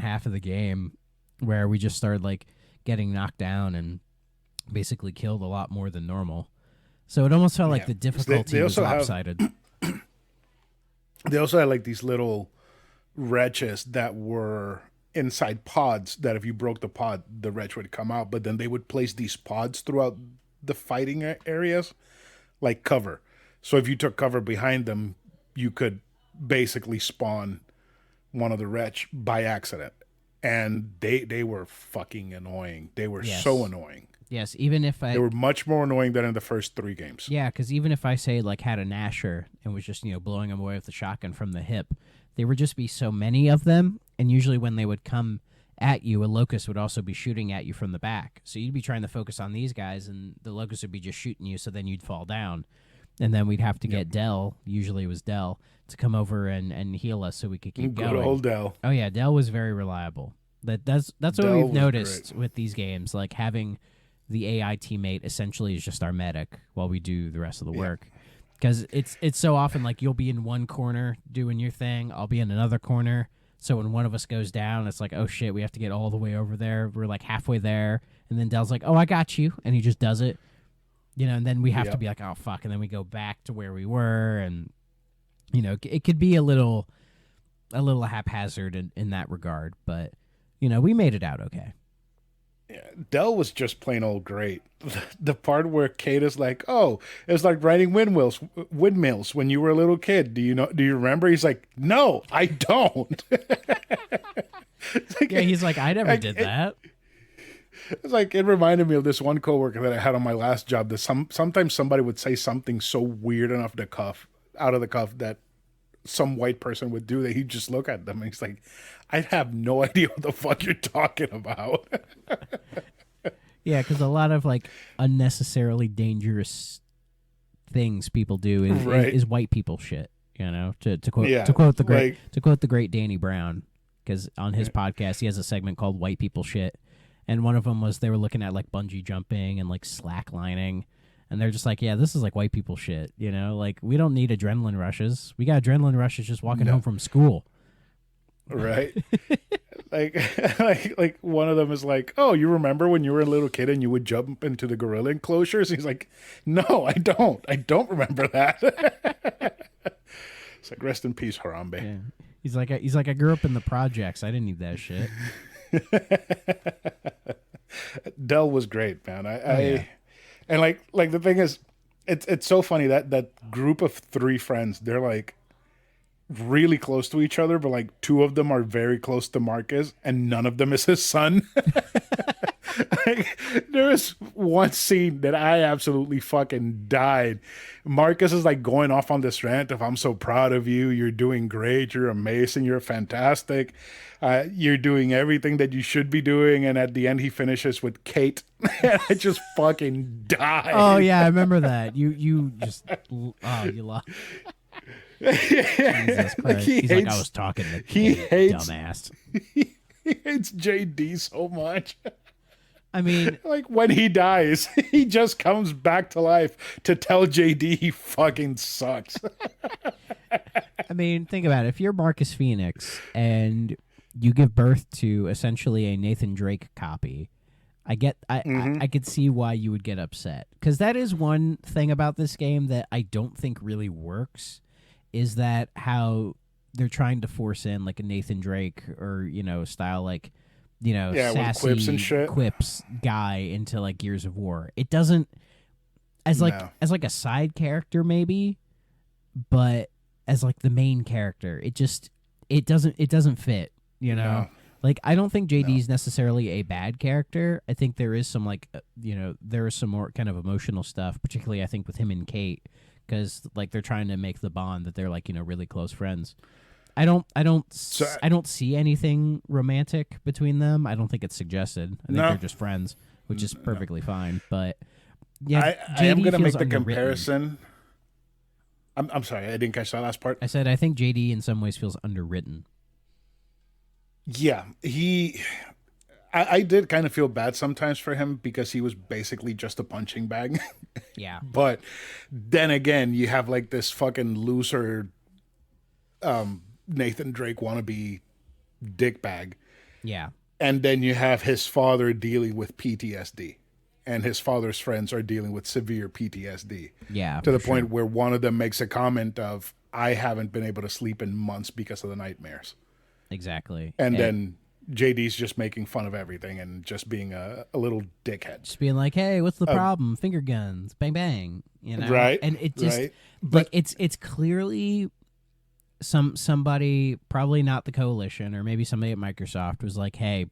Speaker 2: half of the game, where we just started like getting knocked down and basically killed a lot more than normal. So it almost felt like the difficulty was lopsided.
Speaker 1: They also had like these little wretches that were inside pods that if you broke the pod, the wretch would come out, but then they would place these pods throughout the fighting areas like cover. So if you took cover behind them, you could basically spawn one of the wretch by accident. And they were fucking annoying. They were so annoying.
Speaker 2: Yes, even if
Speaker 1: they were much more annoying than in the first 3 games.
Speaker 2: Yeah, because even if I say like had a Nasher and was just blowing them away with the shotgun from the hip, there would just be so many of them, and usually when they would come at you, a locust would also be shooting at you from the back. So you'd be trying to focus on these guys, and the locust would be just shooting you. So then you'd fall down, and then we'd have to get Dell. Usually it was Dell to come over and heal us so we could keep going.
Speaker 1: Good old Dell.
Speaker 2: Oh yeah, Dell was very reliable. That's what we've noticed with these games, like having the AI teammate essentially is just our medic while we do the rest of the work. Because it's so often like you'll be in one corner doing your thing, I'll be in another corner. So when one of us goes down, it's like, oh shit, we have to get all the way over there. We're like halfway there, and then Dell's like, oh, I got you, and he just does it, and then we have to be like, oh fuck, and then we go back to where we were, and it could be a little haphazard in that regard, but we made it out okay.
Speaker 1: Yeah, Dell was just plain old great. The part where Kate is like, "Oh, it's like riding windmills when you were a little kid. Do you remember?" He's like, "No, I don't."
Speaker 2: He's like, "I never did that."
Speaker 1: It's like it reminded me of this one coworker that I had on my last job. That sometimes somebody would say something so weird enough to out of the cuff that some white person would do that he'd just look at them and he's like, I have no idea what the fuck you're talking about.
Speaker 2: Yeah, because a lot of like unnecessarily dangerous things people do is white people shit. You know, to quote the great Danny Brown, because on his podcast he has a segment called "White People Shit," and one of them was they were looking at like bungee jumping and like slacklining, and they're just like, yeah, this is like white people shit. You know, like we don't need adrenaline rushes. We got adrenaline rushes just walking home from school.
Speaker 1: Right. like one of them is like, oh, you remember when you were a little kid and you would jump into the gorilla enclosures? He's like, no, I don't remember that. It's like, rest in peace, Harambe.
Speaker 2: Yeah. He's like I grew up in the projects. I didn't need that shit.
Speaker 1: Dell was great, man. And like the thing is, it's so funny that group of three friends, they're like really close to each other, but like two of them are very close to Marcus and none of them is his son. Like, there was one scene that I absolutely fucking died. Marcus is like going off on this rant of, I'm so proud of you, you're doing great, you're amazing, you're fantastic, you're doing everything that you should be doing, and at the end he finishes with Kate. And I just fucking died.
Speaker 2: Oh yeah, I remember that. You just you lost. Jesus Christ.
Speaker 1: Like
Speaker 2: He's like, I was talking to Kate, dumbass.
Speaker 1: He hates JD so much.
Speaker 2: I mean,
Speaker 1: like when he dies, he just comes back to life to tell JD he fucking sucks.
Speaker 2: I mean, think about it. If you're Marcus Phoenix and you give birth to essentially a Nathan Drake copy, I could see why you would get upset, because that is one thing about this game that I don't think really works. Is that how they're trying to force in like a Nathan Drake or, you know, style like, you know, sassy
Speaker 1: quips and shit.
Speaker 2: Quips guy into like Gears of War. It doesn't as like a side character maybe, but as like the main character, it doesn't fit, you know.
Speaker 1: No.
Speaker 2: Like I don't think JD is necessarily a bad character. I think there is some like you know, there is some more kind of emotional stuff, particularly I think with him and Kate, because like they're trying to make the bond that they're like, you know, really close friends. I don't see anything romantic between them. I don't think it's suggested. I think they're just friends, which is perfectly fine. But yeah,
Speaker 1: I am going to make the comparison. I'm sorry, I didn't catch that last part.
Speaker 2: I said I think JD in some ways feels underwritten.
Speaker 1: Yeah, I did kind of feel bad sometimes for him because he was basically just a punching bag.
Speaker 2: Yeah.
Speaker 1: But then again, you have like this fucking loser Nathan Drake wannabe dickbag.
Speaker 2: Yeah.
Speaker 1: And then you have his father dealing with PTSD. And his father's friends are dealing with severe PTSD.
Speaker 2: Yeah.
Speaker 1: To the point where one of them makes a comment of, I haven't been able to sleep in months because of the nightmares.
Speaker 2: Exactly.
Speaker 1: And then JD's just making fun of everything and just being a little dickhead.
Speaker 2: Just being like, hey, what's the problem? Finger guns, bang, bang. You know?
Speaker 1: Right.
Speaker 2: And it just, but it's clearly somebody, probably not the Coalition, or maybe somebody at Microsoft was like, hey,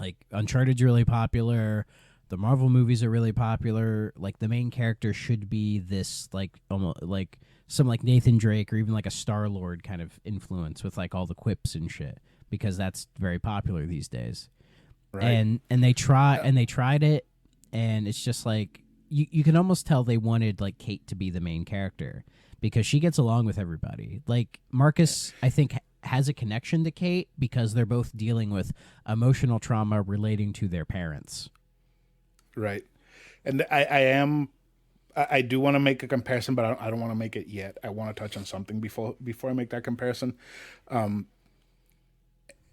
Speaker 2: like Uncharted's really popular. The Marvel movies are really popular. Like the main character should be this like almost like some like Nathan Drake or even like a Star-Lord kind of influence with like all the quips and shit, because that's very popular these days. Right. And they tried it, and it's just like you can almost tell they wanted like Kate to be the main character because she gets along with everybody. Like Marcus, I think, has a connection to Kate because they're both dealing with emotional trauma relating to their parents. Right.
Speaker 1: And I do want to make a comparison, but I don't want to make it yet. I want to touch on something before I make that comparison.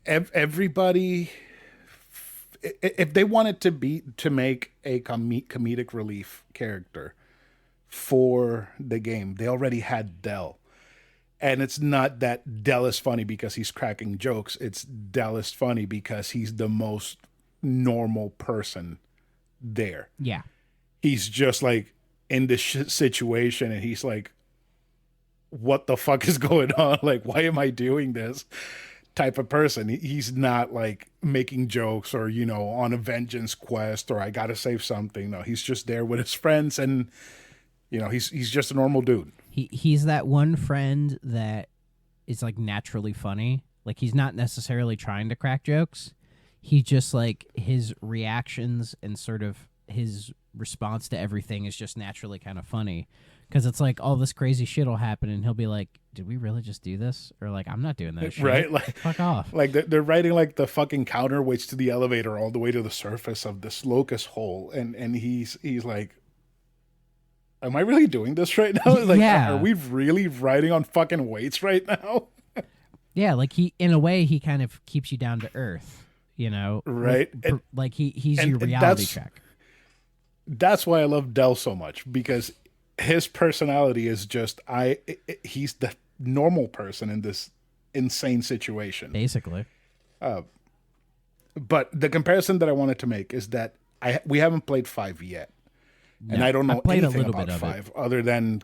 Speaker 1: Everybody, if they wanted to make a comedic relief character for the game, they already had Dell. And it's not that Dell is funny because he's cracking jokes. It's Dell is funny because he's the most normal person there.
Speaker 2: Yeah.
Speaker 1: He's just like in this situation and he's like, what the fuck is going on? Like, why am I doing this? type of person. He's not like making jokes or, on a vengeance quest or I got to save something. No, he's just there with his friends and, he's just a normal dude.
Speaker 2: He's that one friend that is like naturally funny. Like he's not necessarily trying to crack jokes. He just like his reactions and sort of his response to everything is just naturally kind of funny. Because it's like all this crazy shit will happen and he'll be like, did we really just do this? Or like, I'm not doing that shit.
Speaker 1: Right? Like,
Speaker 2: fuck off.
Speaker 1: Like they're riding like the fucking counterweights to the elevator all the way to the surface of this locust hole. And he's like, am I really doing this right now? Like,
Speaker 2: yeah.
Speaker 1: Are we really riding on fucking weights right now?
Speaker 2: Yeah, like in a way, he kind of keeps you down to earth,
Speaker 1: Right?
Speaker 2: Like he's your reality check.
Speaker 1: That's why I love Dell so much, because his personality is just he's the normal person in this insane situation.
Speaker 2: Basically.
Speaker 1: But the comparison that I wanted to make is that we haven't played 5 yet. No, and I don't know anything about 5 other than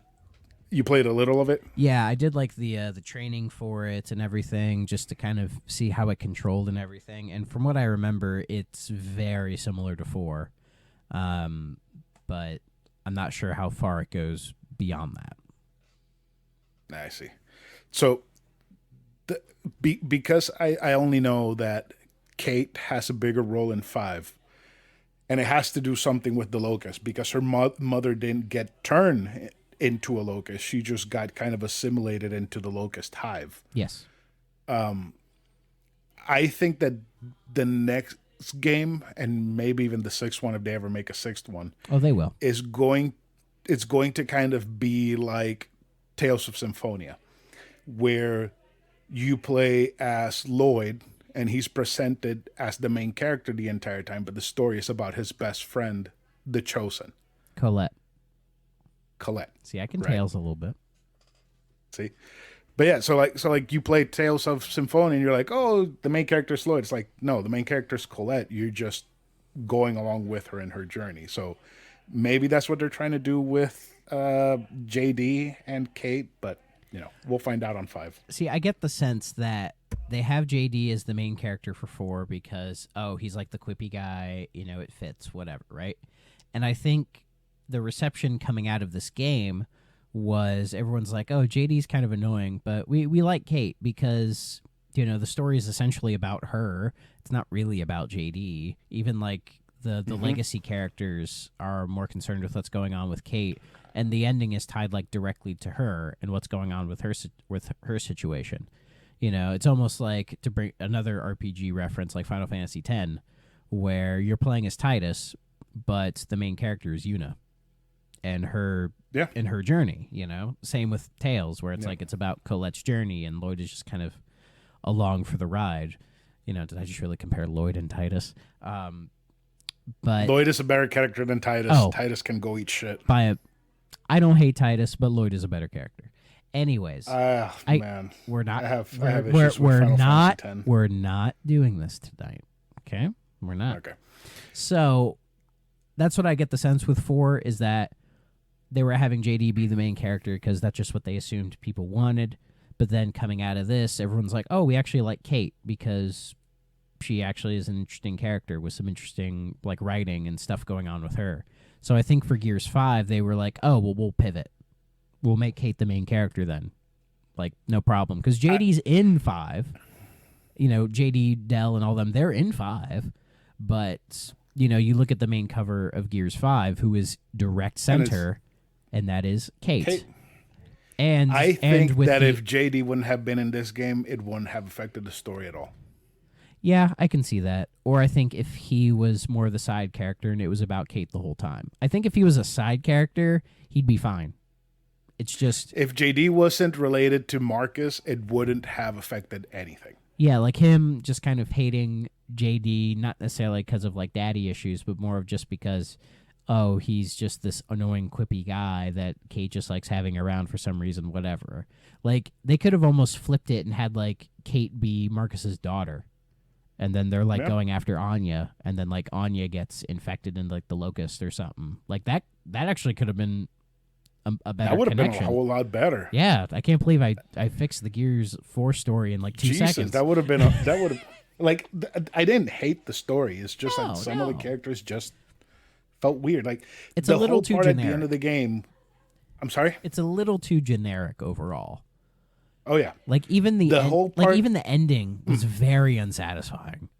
Speaker 1: you played a little of it.
Speaker 2: Yeah, I did like the training for it and everything just to kind of see how it controlled and everything. And from what I remember, it's very similar to 4. But I'm not sure how far it goes beyond that.
Speaker 1: I see. So because I only know that Kate has a bigger role in 5, and it has to do something with the locust because her mother didn't get turned into a locust. She just got kind of assimilated into the locust hive.
Speaker 2: Yes.
Speaker 1: I think that the next game, and maybe even the 6th one, if they ever make a 6th one,
Speaker 2: they will,
Speaker 1: it's going to kind of be like Tales of Symphonia, where you play as Lloyd and he's presented as the main character the entire time, but the story is about his best friend, the Chosen.
Speaker 2: Colette. See, I can Tales a little bit.
Speaker 1: See? But yeah, so like you play Tales of Symphonia and you're like, oh, the main character is Lloyd. It's like, no, the main character is Colette. You're just going along with her in her journey. So maybe that's what they're trying to do with JD and Kate, but we'll find out on 5.
Speaker 2: See, I get the sense that they have JD as the main character for 4 because, he's like the quippy guy, it fits, whatever, right? And I think the reception coming out of this game was everyone's like, oh, JD's kind of annoying, but we like Kate because, the story is essentially about her. It's not really about JD. Even like the legacy characters are more concerned with what's going on with Kate, and the ending is tied like directly to her and what's going on with her situation. It's almost like, to bring another RPG reference like Final Fantasy X, where you're playing as Titus, but the main character is Yuna and her journey. Same with Tales, where it's like it's about Colette's journey and Lloyd is just kind of along for the ride. Did I just really compare Lloyd and Titus? But
Speaker 1: Lloyd is a better character than Titus. Titus can go eat shit.
Speaker 2: I don't hate Titus, but Lloyd is a better character. Anyways,
Speaker 1: man,
Speaker 2: we're not.
Speaker 1: I have issues with Final Fantasy X.
Speaker 2: We're not doing this tonight. Okay, we're not.
Speaker 1: Okay.
Speaker 2: So that's what I get the sense with 4 is that they were having JD be the main character because that's just what they assumed people wanted. But then coming out of this, everyone's like, oh, we actually like Kate because she actually is an interesting character with some interesting like writing and stuff going on with her. So I think for Gears 5, they were like, oh, well, we'll pivot. We'll make Kate the main character then. Like, no problem. Because JD's in 5. JD, Dell, and all them, they're in 5. But, you look at the main cover of Gears 5, who is direct center, and that is Kate. And
Speaker 1: I think that if JD wouldn't have been in this game, it wouldn't have affected the story at all.
Speaker 2: Yeah, I can see that. Or I think if he was more the side character and it was about Kate the whole time. I think if he was a side character, he'd be fine. It's just...
Speaker 1: if JD wasn't related to Marcus, it wouldn't have affected anything.
Speaker 2: Yeah, like him just kind of hating JD, not necessarily because of like daddy issues, but more of just because, he's just this annoying, quippy guy that Kate just likes having around for some reason, whatever. Like, they could have almost flipped it and had like Kate be Marcus's daughter. And then they're like going after Anya, and then like Anya gets infected in like the locust or something. Like that actually could have been a better
Speaker 1: That would have been a
Speaker 2: connection.
Speaker 1: whole lot better.
Speaker 2: Yeah, I can't believe I fixed the Gears 4 story in like 2
Speaker 1: Jesus,
Speaker 2: seconds.
Speaker 1: that would have been that would have like I didn't hate the story. It's just that some of the characters just felt weird. Like
Speaker 2: It's
Speaker 1: the
Speaker 2: a little
Speaker 1: whole
Speaker 2: too
Speaker 1: part at the
Speaker 2: generic.
Speaker 1: end of the game. I'm sorry.
Speaker 2: It's a little too generic overall.
Speaker 1: Oh yeah,
Speaker 2: Like even
Speaker 1: whole part.
Speaker 2: like even the ending was very unsatisfying.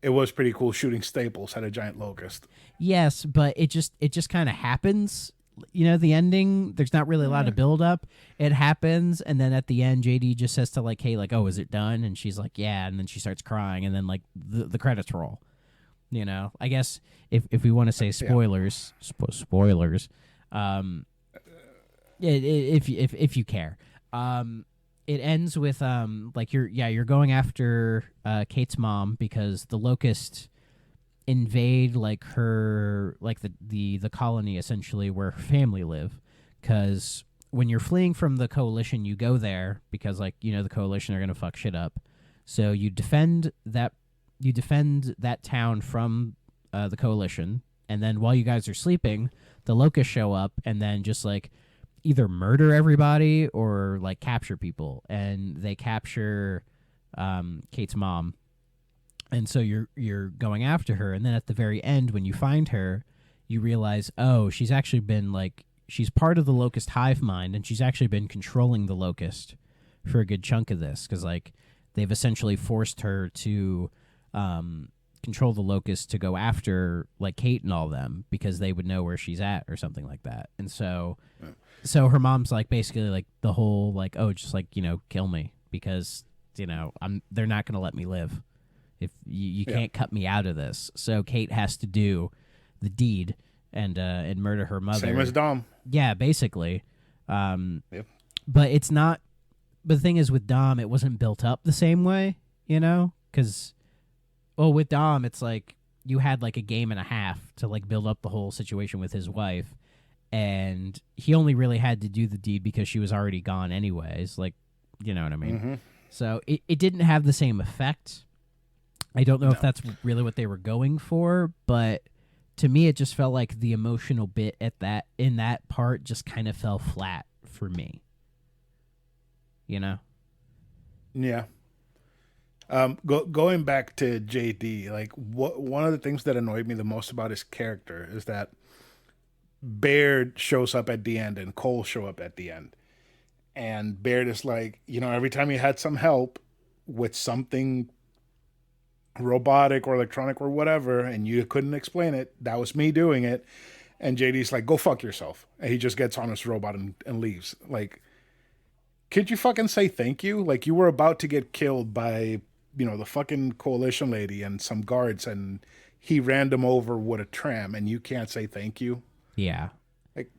Speaker 1: It was pretty cool shooting staples at a giant locust.
Speaker 2: Yes, but it just kind of happens. You know, the ending, there's not really a lot of build up. It happens, and then at the end, JD just says to like, "Hey, like, oh, is it done?" And she's like, "Yeah," and then she starts crying, and then like the credits roll. You know, I guess if we want to say spoilers, spoilers, if you care, it ends with like you're going after Kate's mom because the locust invade like her like the colony essentially where her family live, because when you're fleeing from the coalition you go there because like you know the coalition are gonna fuck shit up, so you defend that town from the coalition, and then while you guys are sleeping the locusts show up and then just like either murder everybody or like capture people, and they capture Kate's mom. And so you're going after her, and then at the very end, when you find her, you realize, oh, she's actually been like she's part of the locust hive mind, and she's actually been controlling the locust for a good chunk of this, because like they've essentially forced her to control the locust to go after like Kate and all them because they would know where she's at or something like that. And so her mom's like basically like the whole like, oh, just like you know kill me because you know they're not gonna let me live. If you can't cut me out of this, so Kate has to do the deed and murder her mother.
Speaker 1: Same as Dom.
Speaker 2: Yeah, basically.
Speaker 1: Yep.
Speaker 2: But it's not. But the thing is, with Dom, it wasn't built up the same way, you know? Because, well, with Dom, it's like you had like a game and a half to like build up the whole situation with his wife, and he only really had to do the deed because she was already gone anyways. Like, you know what I mean? Mm-hmm. So it didn't have the same effect. I don't know if that's really what they were going for, but to me, it just felt like the emotional bit in that part just kind of fell flat for me. You know?
Speaker 1: Yeah. Going back to JD, like one of the things that annoyed me the most about his character is that Baird shows up at the end and Cole show up at the end, and Baird is like, you know, every time he had some help with something robotic or electronic or whatever, and you couldn't explain it, that was me doing it. And JD's like, go fuck yourself. And he just gets on his robot and leaves. Like, could you fucking say thank you? Like, you were about to get killed by, you know, the fucking coalition lady and some guards, and he ran them over with a tram, and you can't say thank you?
Speaker 2: Yeah.
Speaker 1: Like,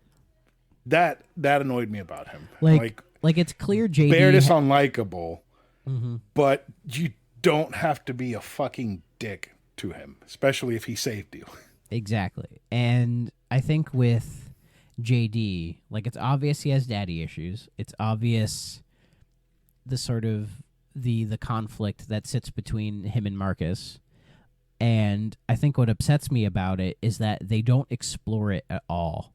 Speaker 1: that annoyed me about him.
Speaker 2: Like it's clear JD...
Speaker 1: Baird is unlikable,
Speaker 2: mm-hmm.
Speaker 1: but you don't have to be a fucking dick to him, especially if he saved you.
Speaker 2: Exactly. And I think with JD, like, it's obvious he has daddy issues. It's obvious the sort of the conflict that sits between him and Marcus. And I think what upsets me about it is that they don't explore it at all.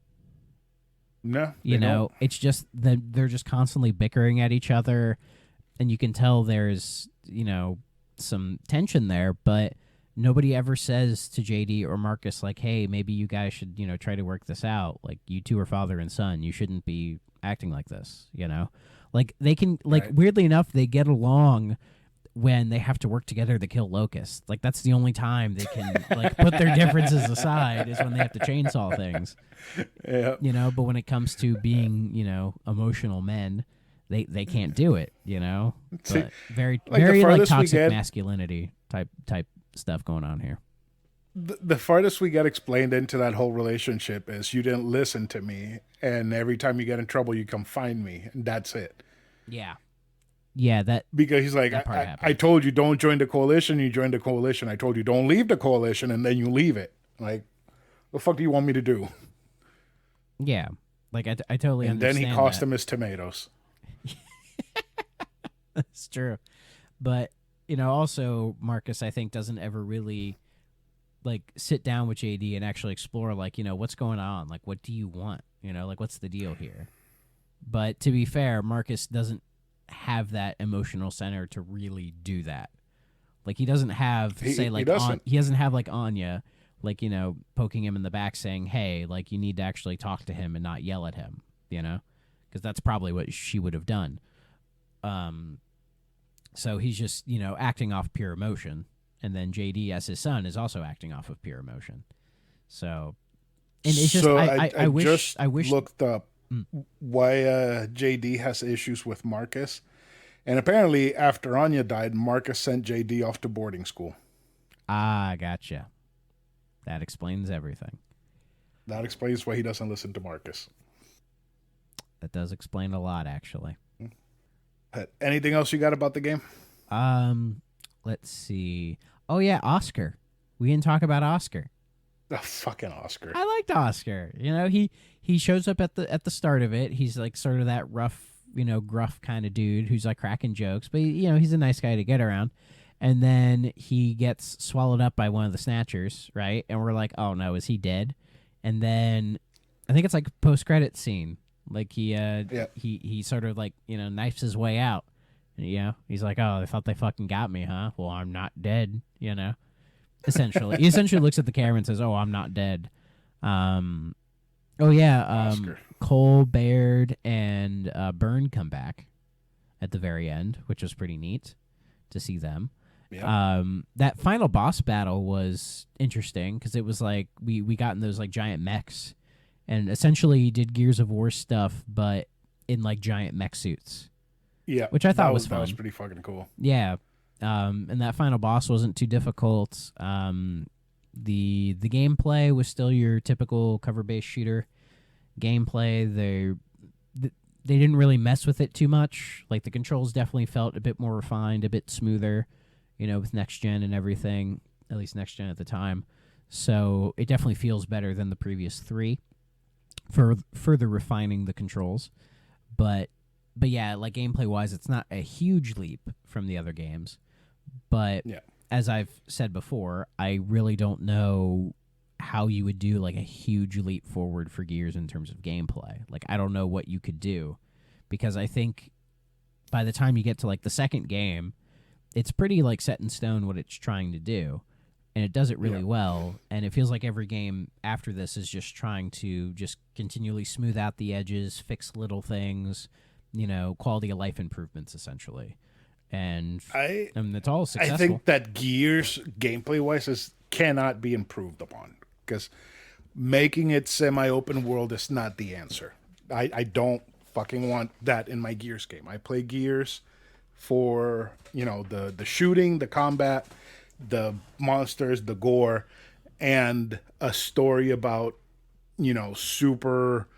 Speaker 1: No,
Speaker 2: you know, it's just that they're just constantly bickering at each other, and you can tell there's, you know, some tension there, but nobody ever says to JD or Marcus like, hey, maybe you guys should, you know, try to work this out. Like, you two are father and son. You shouldn't be acting like this, you know? Like, they can, like, right. Weirdly enough, they get along when they have to work together to kill locusts. Like, that's the only time they can, like, put their differences aside is when they have to chainsaw things.
Speaker 1: Yeah.
Speaker 2: You know, but when it comes to being, you know, emotional men, they can't do it, you know?
Speaker 1: See,
Speaker 2: but very
Speaker 1: like
Speaker 2: toxic masculinity type stuff going on here.
Speaker 1: The farthest we get explained into that whole relationship is you didn't listen to me, and every time you get in trouble you come find me, and that's it.
Speaker 2: Yeah. Yeah, that
Speaker 1: because he's like, I told you don't join the coalition, you joined the coalition. I told you don't leave the coalition, and then you leave it. Like, what the fuck do you want me to do?
Speaker 2: Yeah. Like, I totally
Speaker 1: and
Speaker 2: understand.
Speaker 1: And then he cost him his tomatoes.
Speaker 2: That's true. But, you know, also Marcus, I think, doesn't ever really like sit down with JD and actually explore, like, you know, what's going on? Like, what do you want? Like, what's the deal here? But to be fair, Marcus doesn't have that emotional center to really do that. Like, he doesn't have,
Speaker 1: He doesn't.
Speaker 2: He doesn't have, like, Anya, like, poking him in the back saying, hey, like, you need to actually talk to him and not yell at him, Because that's probably what she would have done. So he's just, acting off pure emotion. And then JD, as his son, is also acting off of pure emotion. So, and it's just,
Speaker 1: So
Speaker 2: I wish,
Speaker 1: looked up why JD has issues with Marcus. And apparently, after Anya died, Marcus sent JD off to boarding school.
Speaker 2: Ah, gotcha. That explains everything.
Speaker 1: That explains why he doesn't listen to Marcus.
Speaker 2: That does explain a lot, actually.
Speaker 1: Anything else you got about the game?
Speaker 2: Let's see. Oh yeah, Oscar. We didn't talk about Oscar.
Speaker 1: Oh, fucking Oscar.
Speaker 2: I liked Oscar. He shows up at the start of it. He's like sort of that rough, gruff kind of dude who's like cracking jokes, but he's a nice guy to get around. And then he gets swallowed up by one of the snatchers, right? And we're like, oh no, is he dead? And then I think it's like post-credit scene. Like he sort of like, knifes his way out. He's like, oh, they thought they fucking got me, huh? Well, I'm not dead, Essentially. He essentially looks at the camera and says, oh, I'm not dead.
Speaker 1: Oscar.
Speaker 2: Cole, Baird, and Byrne come back at the very end, which was pretty neat to see them.
Speaker 1: Yeah.
Speaker 2: That final boss battle was interesting because it was like we got in those like giant mechs, and essentially he did Gears of War stuff, but in like giant mech suits.
Speaker 1: Yeah,
Speaker 2: which I thought was fun.
Speaker 1: That was pretty fucking cool.
Speaker 2: Yeah, and that final boss wasn't too difficult. The gameplay was still your typical cover-based shooter gameplay. They didn't really mess with it too much. Like the controls definitely felt a bit more refined, a bit smoother, with next gen and everything. At least next gen at the time. So it definitely feels better than the previous 3 for further refining the controls. But yeah, like gameplay wise, it's not a huge leap from the other games. But as I've said before, I really don't know how you would do like a huge leap forward for Gears in terms of gameplay. Like I don't know what you could do, because I think by the time you get to like the second game, it's pretty like set in stone what it's trying to do, and it does it really well. And it feels like every game after this is just trying to just continually smooth out the edges, fix little things, quality of life improvements essentially. And it's all successful.
Speaker 1: I think that Gears gameplay wise cannot be improved upon, because making it semi-open world is not the answer. I don't fucking want that in my Gears game. I play Gears for the shooting, the combat, the monsters, the gore, and a story about super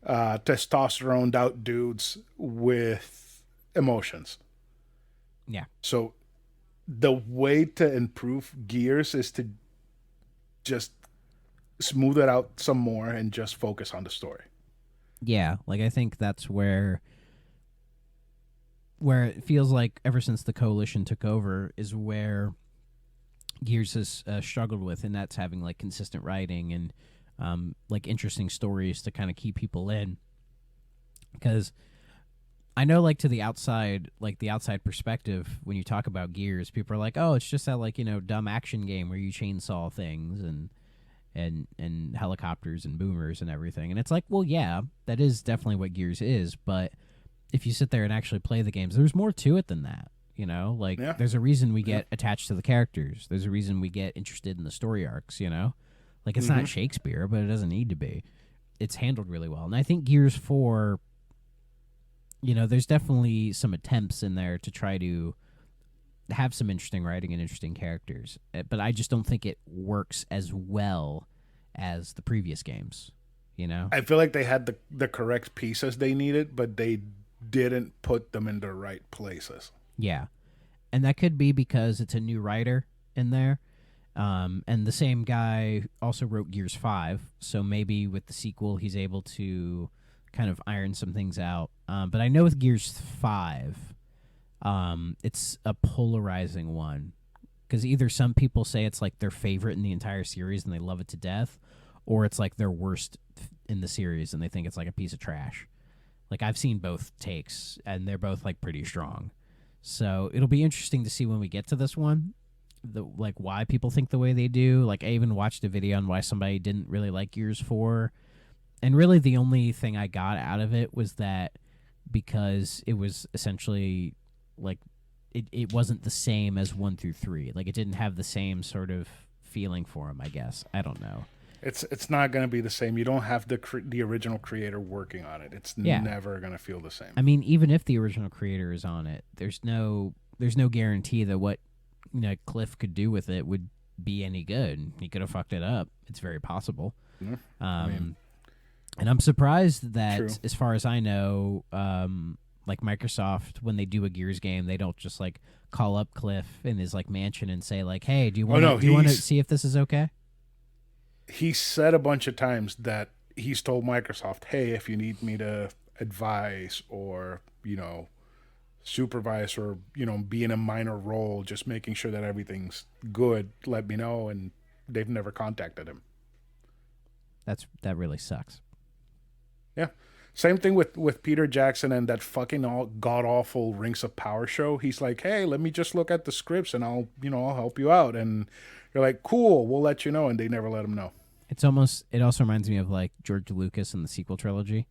Speaker 1: testosterone out dudes with emotions.
Speaker 2: Yeah.
Speaker 1: So the way to improve Gears is to just smooth it out some more and just focus on the story.
Speaker 2: Yeah, like I think that's where it feels like ever since the Coalition took over is where Gears has struggled with, and that's having like consistent writing and like interesting stories to kind of keep people in. Because I know, like, to the outside perspective, when you talk about Gears, people are like, oh, it's just that, like, dumb action game where you chainsaw things and helicopters and boomers and everything. And it's like, well, yeah, that is definitely what Gears is. But if you sit there and actually play the games, there's more to it than that. There's a reason we get attached to the characters. There's a reason we get interested in the story arcs, Like, it's not Shakespeare, but it doesn't need to be. It's handled really well. And I think Gears 4... there's definitely some attempts in there to try to have some interesting writing and interesting characters. But I just don't think it works as well as the previous games,
Speaker 1: I feel like they had the correct pieces they needed, but they didn't put them in the right places.
Speaker 2: Yeah. And that could be because it's a new writer in there. And the same guy also wrote Gears 5. So maybe with the sequel, he's able to kind of iron some things out. But I know with Gears 5, it's a polarizing one, because either some people say it's like their favorite in the entire series and they love it to death, or it's like their worst in the series and they think it's like a piece of trash. Like I've seen both takes and they're both like pretty strong. So it'll be interesting to see when we get to this one, like why people think the way they do. Like I even watched a video on why somebody didn't really like Gears 4. And really the only thing I got out of it was that because it was essentially like it wasn't the same as 1 through 3. Like it didn't have the same sort of feeling for him, I guess. I don't know.
Speaker 1: It's not going to be the same. You don't have the original creator working on it. It's never going to feel the same.
Speaker 2: I mean, even if the original creator is on it, there's no guarantee that what Cliff could do with it would be any good. He could have fucked it up. It's very possible.
Speaker 1: Yeah.
Speaker 2: And I'm surprised that,
Speaker 1: True.
Speaker 2: as far as I know, like Microsoft, when they do a Gears game, they don't just like call up Cliff in his like mansion and say like, "Hey, do you want to see if this is okay?"
Speaker 1: He said a bunch of times that he's told Microsoft, "Hey, if you need me to advise or supervise or be in a minor role, just making sure that everything's good, let me know." And they've never contacted him.
Speaker 2: That really sucks.
Speaker 1: Yeah. Same thing with Peter Jackson and that fucking god awful Rings of Power show. He's like, "Hey, let me just look at the scripts and I'll help you out." And you're like, "Cool, we'll let you know." And they never let him know.
Speaker 2: It also reminds me of like George Lucas and the sequel trilogy.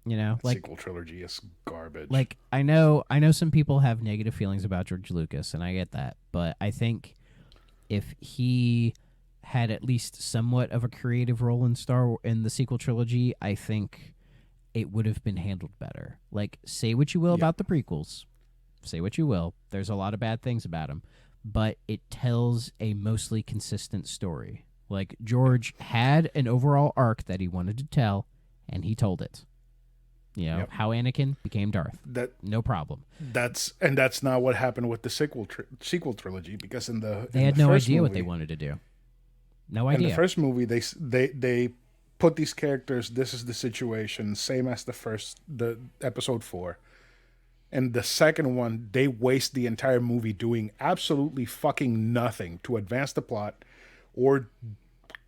Speaker 2: Like
Speaker 1: sequel trilogy is garbage.
Speaker 2: Like I know some people have negative feelings about George Lucas, and I get that, but I think if he had at least somewhat of a creative role in the sequel trilogy, I think it would have been handled better. Like, say what you will about the prequels, say what you will. There's a lot of bad things about them, but it tells a mostly consistent story. Like George had an overall arc that he wanted to tell, and he told it. How Anakin became Darth. No problem.
Speaker 1: That's not what happened with the sequel trilogy, because
Speaker 2: they had no idea what they wanted to do. No idea.
Speaker 1: In the first movie, they put these characters. This is the situation, same as the episode 4. And the second one, they waste the entire movie doing absolutely fucking nothing to advance the plot or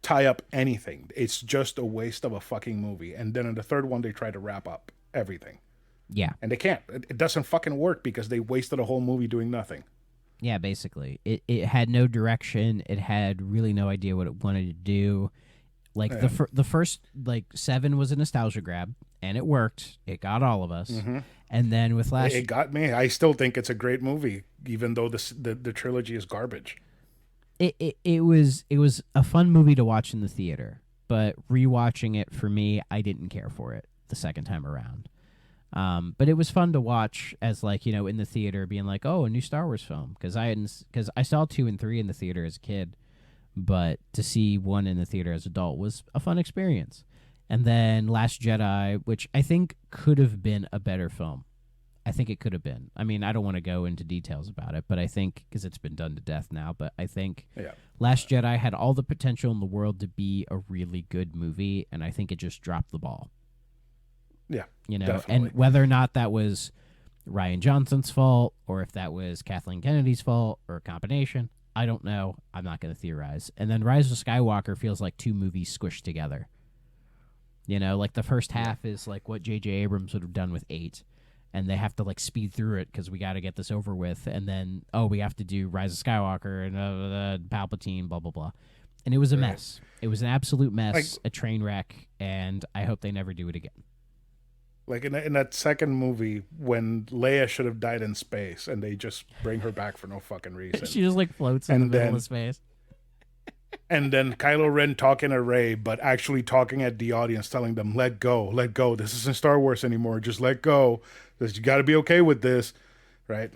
Speaker 1: tie up anything. It's just a waste of a fucking movie. And then in the third one, they try to wrap up everything.
Speaker 2: Yeah.
Speaker 1: And they can't. It doesn't fucking work because they wasted a whole movie doing nothing.
Speaker 2: Yeah, basically. It had no direction. It had really no idea what it wanted to do. Like the first 7 was a nostalgia grab, and it worked. It got all of us. Mm-hmm. And then with
Speaker 1: it got me. I still think it's a great movie, even though the trilogy is garbage.
Speaker 2: It was a fun movie to watch in the theater, but rewatching it for me, I didn't care for it the second time around. But it was fun to watch as in the theater, being like, "Oh, a new Star Wars film," because I saw 2 and 3 in the theater as a kid, but to see 1 in the theater as an adult was a fun experience. And then Last Jedi, which I think could have been a better film. I think it could have been. I mean, I don't want to go into details about it, but I think, because it's been done to death now, but I think Last Jedi had all the potential in the world to be a really good movie, and I think it just dropped the ball.
Speaker 1: Yeah,
Speaker 2: definitely. And whether or not that was Rian Johnson's fault, or if that was Kathleen Kennedy's fault, or a combination, I don't know. I'm not going to theorize. And then Rise of Skywalker feels like 2 movies squished together. Like the first half is like what J.J. Abrams would have done with 8, and they have to speed through it because we got to get this over with, and then we have to do Rise of Skywalker and Palpatine, blah blah blah, and it was a mess. It was an absolute mess, a train wreck, and I hope they never do it again.
Speaker 1: Like in that second movie, when Leia should have died in space, and they just bring her back for no fucking reason.
Speaker 2: She just floats in the middle of space.
Speaker 1: And then Kylo Ren talking to Rey, but actually talking at the audience, telling them, let go. This isn't Star Wars anymore. Just let go. You got to be okay with this, right?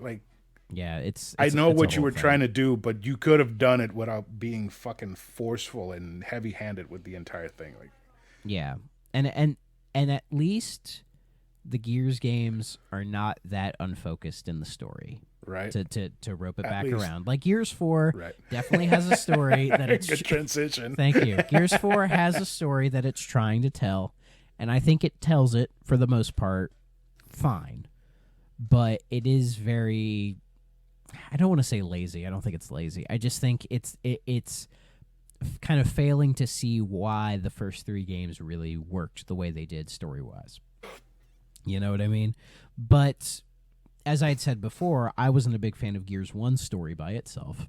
Speaker 2: Yeah,
Speaker 1: I know what you were trying to do, but you could have done it without being fucking forceful and heavy-handed with the entire thing.
Speaker 2: Yeah, and at least the Gears games are not that unfocused in the story.
Speaker 1: Right.
Speaker 2: To rope it back around. Like Gears 4 definitely has a story that it's...
Speaker 1: Good transition.
Speaker 2: Thank you. Gears 4 has a story that it's trying to tell, and I think it tells it, for the most part, fine. But it is very... I don't want to say lazy. I don't think it's lazy. I just think it's kind of failing to see why the first three games really worked the way they did story wise. You know what I mean? But as I had said before, I wasn't a big fan of Gears 1's story by itself.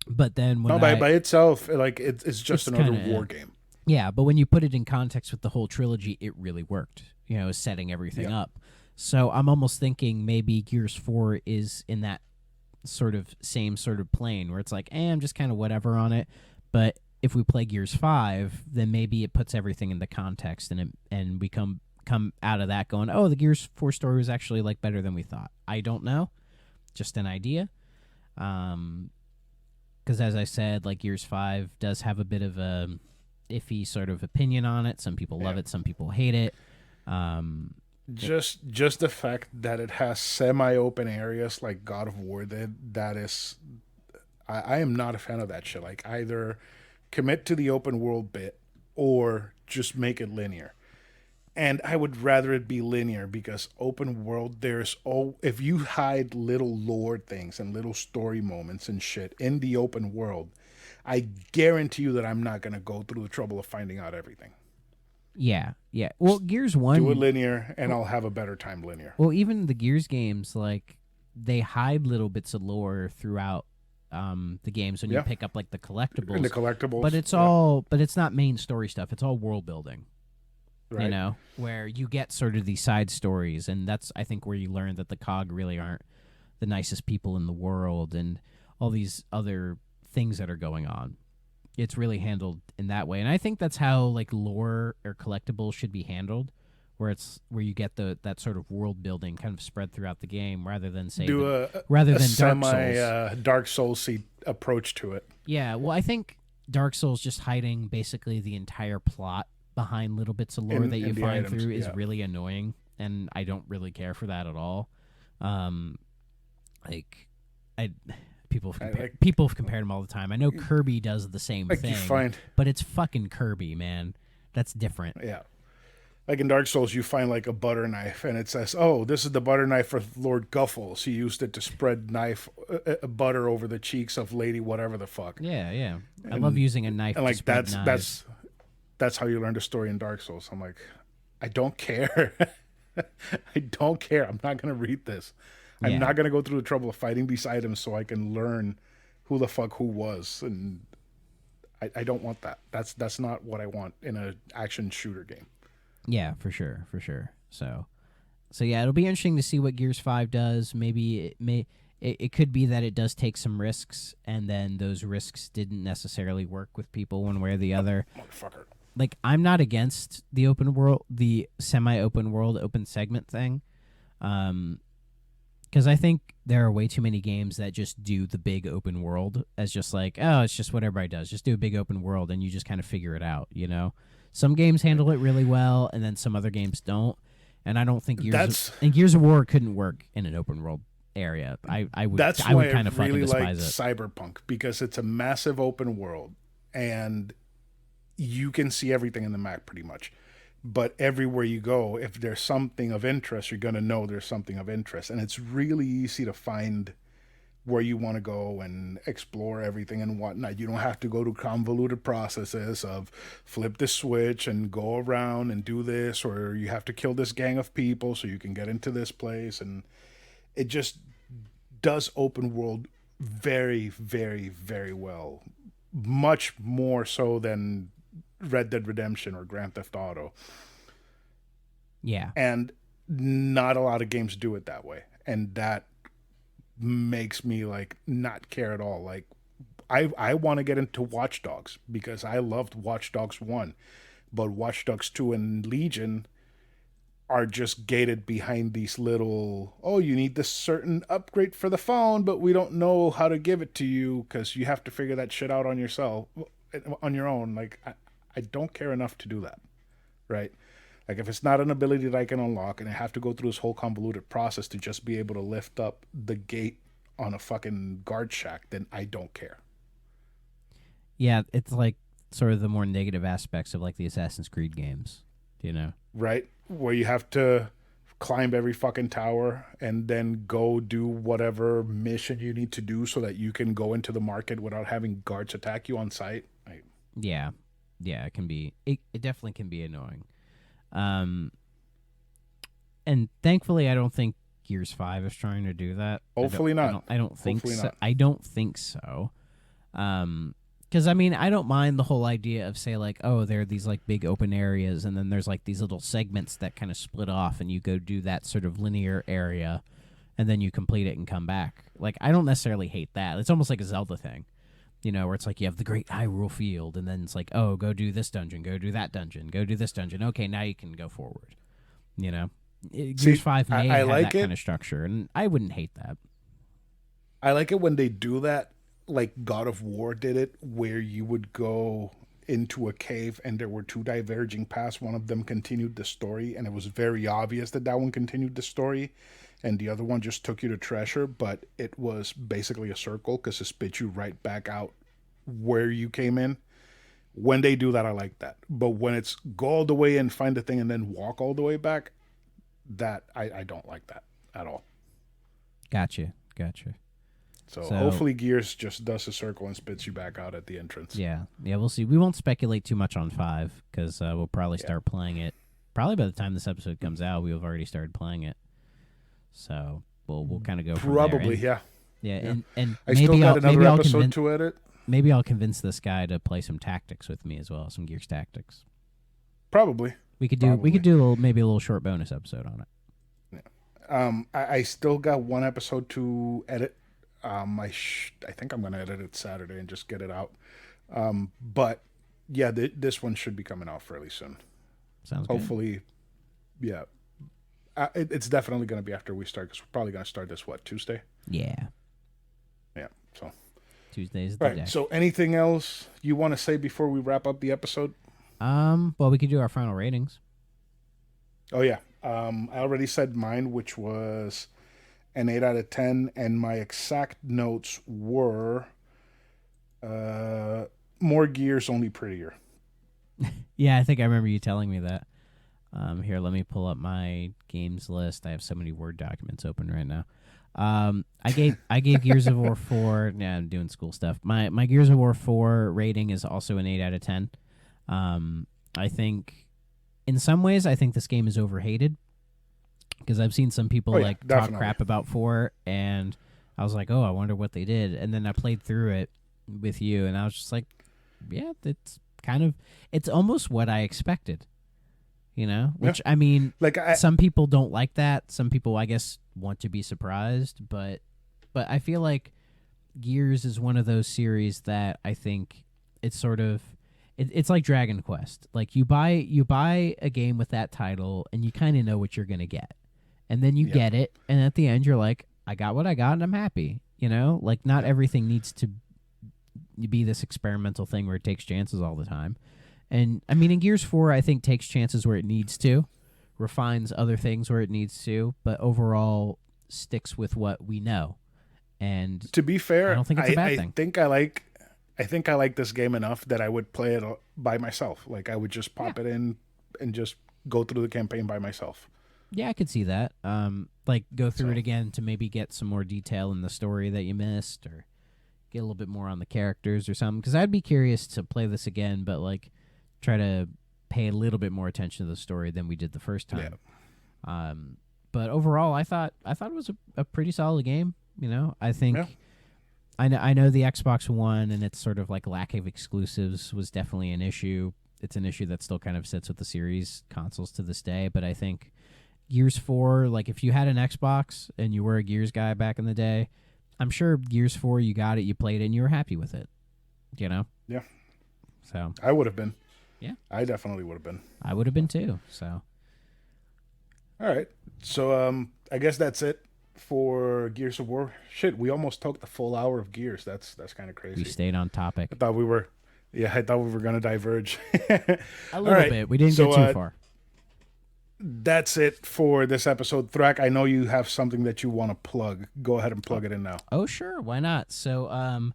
Speaker 2: But then when
Speaker 1: No, by itself, like it's just
Speaker 2: it's
Speaker 1: another
Speaker 2: kinda,
Speaker 1: war game.
Speaker 2: yeah, but when you put it in context with the whole trilogy, it really worked. You know, setting everything
Speaker 1: Yeah.
Speaker 2: up. So I'm almost thinking maybe Gears 4 is in that sort of same sort of plane where it's like, I'm just kind of whatever on it. But if we play Gears 5, then maybe it puts everything into context, and we come out of that going, oh, the Gears 4 story was actually like better than we thought. I don't know, just an idea. Because as I said, like Gears 5 does have a bit of a iffy sort of opinion on it. Some people love it, some people hate it.
Speaker 1: Just the fact that it has semi-open areas like God of War, that is, I am not a fan of that shit. Like, either commit to the open world bit or just make it linear. And I would rather it be linear, because open world, if you hide little lore things and little story moments and shit in the open world, I guarantee you that I'm not going to go through the trouble of finding out everything.
Speaker 2: Yeah. Well, Gears 1...
Speaker 1: Do it linear, and I'll have a better time linear.
Speaker 2: Well, even the Gears games, like, they hide little bits of lore throughout the games when you pick up, like, the collectibles.
Speaker 1: And the collectibles.
Speaker 2: But it's not main story stuff. It's all world building. Right. You know, where you get sort of these side stories, and that's, I think, where you learn that the COG really aren't the nicest people in the world, and all these other things that are going on. It's really handled in that way, and I think that's how like lore or collectibles should be handled, where you get that sort of world building kind of spread throughout the game, rather than
Speaker 1: Dark Souls-y approach to it.
Speaker 2: Yeah, well, I think Dark Souls just hiding basically the entire plot behind little bits of lore that you find items, through is really annoying, and I don't really care for that at all. People have compared them all the time. I know Kirby does the same thing, but it's fucking Kirby, man. That's different.
Speaker 1: Yeah. Like in Dark Souls, you find like a butter knife, and it says, "Oh, this is the butter knife for Lord Guffles. He used it to spread butter over the cheeks of Lady whatever the fuck."
Speaker 2: Yeah. I love using a knife.
Speaker 1: And like
Speaker 2: to knives.
Speaker 1: that's how you learn the story in Dark Souls. I'm like, I don't care. I don't care. I'm not gonna read this. I'm not gonna go through the trouble of fighting these items so I can learn who the fuck who was, and I don't want that. That's not what I want in an action shooter game.
Speaker 2: Yeah, for sure. So yeah, it'll be interesting to see what Gears 5 does. Maybe it could be that it does take some risks, and then those risks didn't necessarily work with people one way or the other.
Speaker 1: Motherfucker.
Speaker 2: Like, I'm not against the open world, the semi-open world, open segment thing, because I think there are way too many games that just do the big open world as just like, oh, it's just what everybody does. Just do a big open world, and you just kind of figure it out, you know? Some games handle it really well, and then some other games don't. And I don't think Gears of War couldn't work in an open world area. I would kind of fucking despise it.
Speaker 1: Cyberpunk, because it's a massive open world, and you can see everything in the map pretty much. But everywhere you go, if there's something of interest, you're going to know there's something of interest. And it's really easy to find where you want to go and explore everything and whatnot. You don't have to go to convoluted processes of flip the switch and go around and do this, or you have to kill this gang of people so you can get into this place. And it just does open world very, very, very well. Much more so than Red Dead Redemption or Grand Theft Auto.
Speaker 2: Yeah.
Speaker 1: And not a lot of games do it that way. And that makes me like not care at all. Like I want to get into Watch Dogs because I loved Watch Dogs 1, but Watch Dogs 2 and Legion are just gated behind these little, oh, you need this certain upgrade for the phone, but we don't know how to give it to you because you have to figure that shit out on yourself, on your own. Like I don't care enough to do that, right? Like, if it's not an ability that I can unlock and I have to go through this whole convoluted process to just be able to lift up the gate on a fucking guard shack, then I don't care.
Speaker 2: Yeah, it's like sort of the more negative aspects of like the Assassin's Creed games, you know?
Speaker 1: Right? Where you have to climb every fucking tower and then go do whatever mission you need to do so that you can go into the market without having guards attack you on site.
Speaker 2: Yeah, it can be. It definitely can be annoying. And thankfully, I don't think Gears 5 is trying to do that.
Speaker 1: Hopefully not.
Speaker 2: I don't think
Speaker 1: Hopefully
Speaker 2: so.
Speaker 1: not.
Speaker 2: I don't think so. Because I mean, I don't mind the whole idea of, say, like, oh, there are these like big open areas, and then there's like these little segments that kind of split off, and you go do that sort of linear area, and then you complete it and come back. Like, I don't necessarily hate that. It's almost like a Zelda thing, you know, where it's like you have the Great Hyrule Field, and then it's like, oh, go do this dungeon, go do that dungeon, go do this dungeon. Okay, now you can go forward. You know, Gears 5 may have
Speaker 1: like
Speaker 2: that kind of structure, and I wouldn't hate that.
Speaker 1: I like it when they do that, like God of War did it, where you would go into a cave and there were two diverging paths. One of them continued the story, and it was very obvious that that one continued the story, and the other one just took you to treasure, but it was basically a circle because it spit you right back out where you came in. When they do that, I like that. But when it's go all the way in, find the thing, and then walk all the way back, that I don't like that at all.
Speaker 2: Gotcha.
Speaker 1: So hopefully Gears just does a circle and spits you back out at the entrance.
Speaker 2: Yeah, we'll see. We won't speculate too much on 5 because we'll probably start playing it. Probably by the time this episode comes out, we have already started playing it. So we'll kind of go from
Speaker 1: probably
Speaker 2: there.
Speaker 1: Yeah.
Speaker 2: And
Speaker 1: I
Speaker 2: maybe
Speaker 1: still got another
Speaker 2: I'll
Speaker 1: episode to edit.
Speaker 2: Maybe I'll convince this guy to play some tactics with me as well, some Gears tactics.
Speaker 1: Probably.
Speaker 2: We could do maybe a little short bonus episode on it.
Speaker 1: Yeah. I still got one episode to edit. I think I'm gonna edit it Saturday and just get it out. But yeah, this one should be coming out fairly soon.
Speaker 2: Sounds good.
Speaker 1: Hopefully, yeah. It's definitely gonna be after we start because we're probably gonna start this Tuesday.
Speaker 2: Yeah.
Speaker 1: Yeah. So
Speaker 2: Tuesday's the day.
Speaker 1: So anything else you want to say before we wrap up the episode?
Speaker 2: Well, we could do our final ratings.
Speaker 1: Oh yeah. I already said mine, which was an 8 out of 10, and my exact notes were more Gears, only prettier.
Speaker 2: Yeah, I think I remember you telling me that. Here, let me pull up my games list. I have so many Word documents open right now. I gave Gears of War 4. Yeah, I'm doing school stuff. My Gears of War 4 rating is also an 8 out of 10. I think in some ways I think this game is overhated because I've seen some people talk crap about 4, and I was like, oh, I wonder what they did. And then I played through it with you, and I was just like, yeah, it's almost what I expected. You know, which I mean, some people don't like that. Some people, I guess, want to be surprised. But I feel like Gears is one of those series that I think it's sort of it's like Dragon Quest. Like you buy a game with that title, and you kind of know what you're gonna get, and then you get it, and at the end you're like, I got what I got, and I'm happy. You know, like not everything needs to be this experimental thing where it takes chances all the time. And, I mean, in Gears 4, I think takes chances where it needs to, refines other things where it needs to, but overall sticks with what we know. And
Speaker 1: to be fair,
Speaker 2: I don't think it's a bad thing.
Speaker 1: I think I like this game enough that I would play it by myself. Like, I would just pop it in and just go through the campaign by myself.
Speaker 2: Yeah, I could see that. Like, go through it again to maybe get some more detail in the story that you missed, or get a little bit more on the characters or something. Because I'd be curious to play this again, but, like, try to pay a little bit more attention to the story than we did the first time. Yeah. But overall, I thought it was a pretty solid game. You know, I think I know the Xbox One and its sort of like lack of exclusives was definitely an issue. It's an issue that still kind of sits with the series consoles to this day. But I think Gears 4, like if you had an Xbox and you were a Gears guy back in the day, I'm sure Gears 4, you got it, you played it, and you were happy with it. You know?
Speaker 1: Yeah.
Speaker 2: So
Speaker 1: I would have been.
Speaker 2: Yeah.
Speaker 1: I definitely would have been.
Speaker 2: I would have been too. So.
Speaker 1: All right. So I guess that's it for Gears of War. Shit, we almost took the full hour of Gears. That's kind of crazy.
Speaker 2: We stayed on topic.
Speaker 1: I thought we were going to diverge.
Speaker 2: A little bit. We didn't get too far.
Speaker 1: That's it for this episode. Thrak, I know you have something that you want to plug. Go ahead and plug it in now.
Speaker 2: Oh, sure. Why not? So,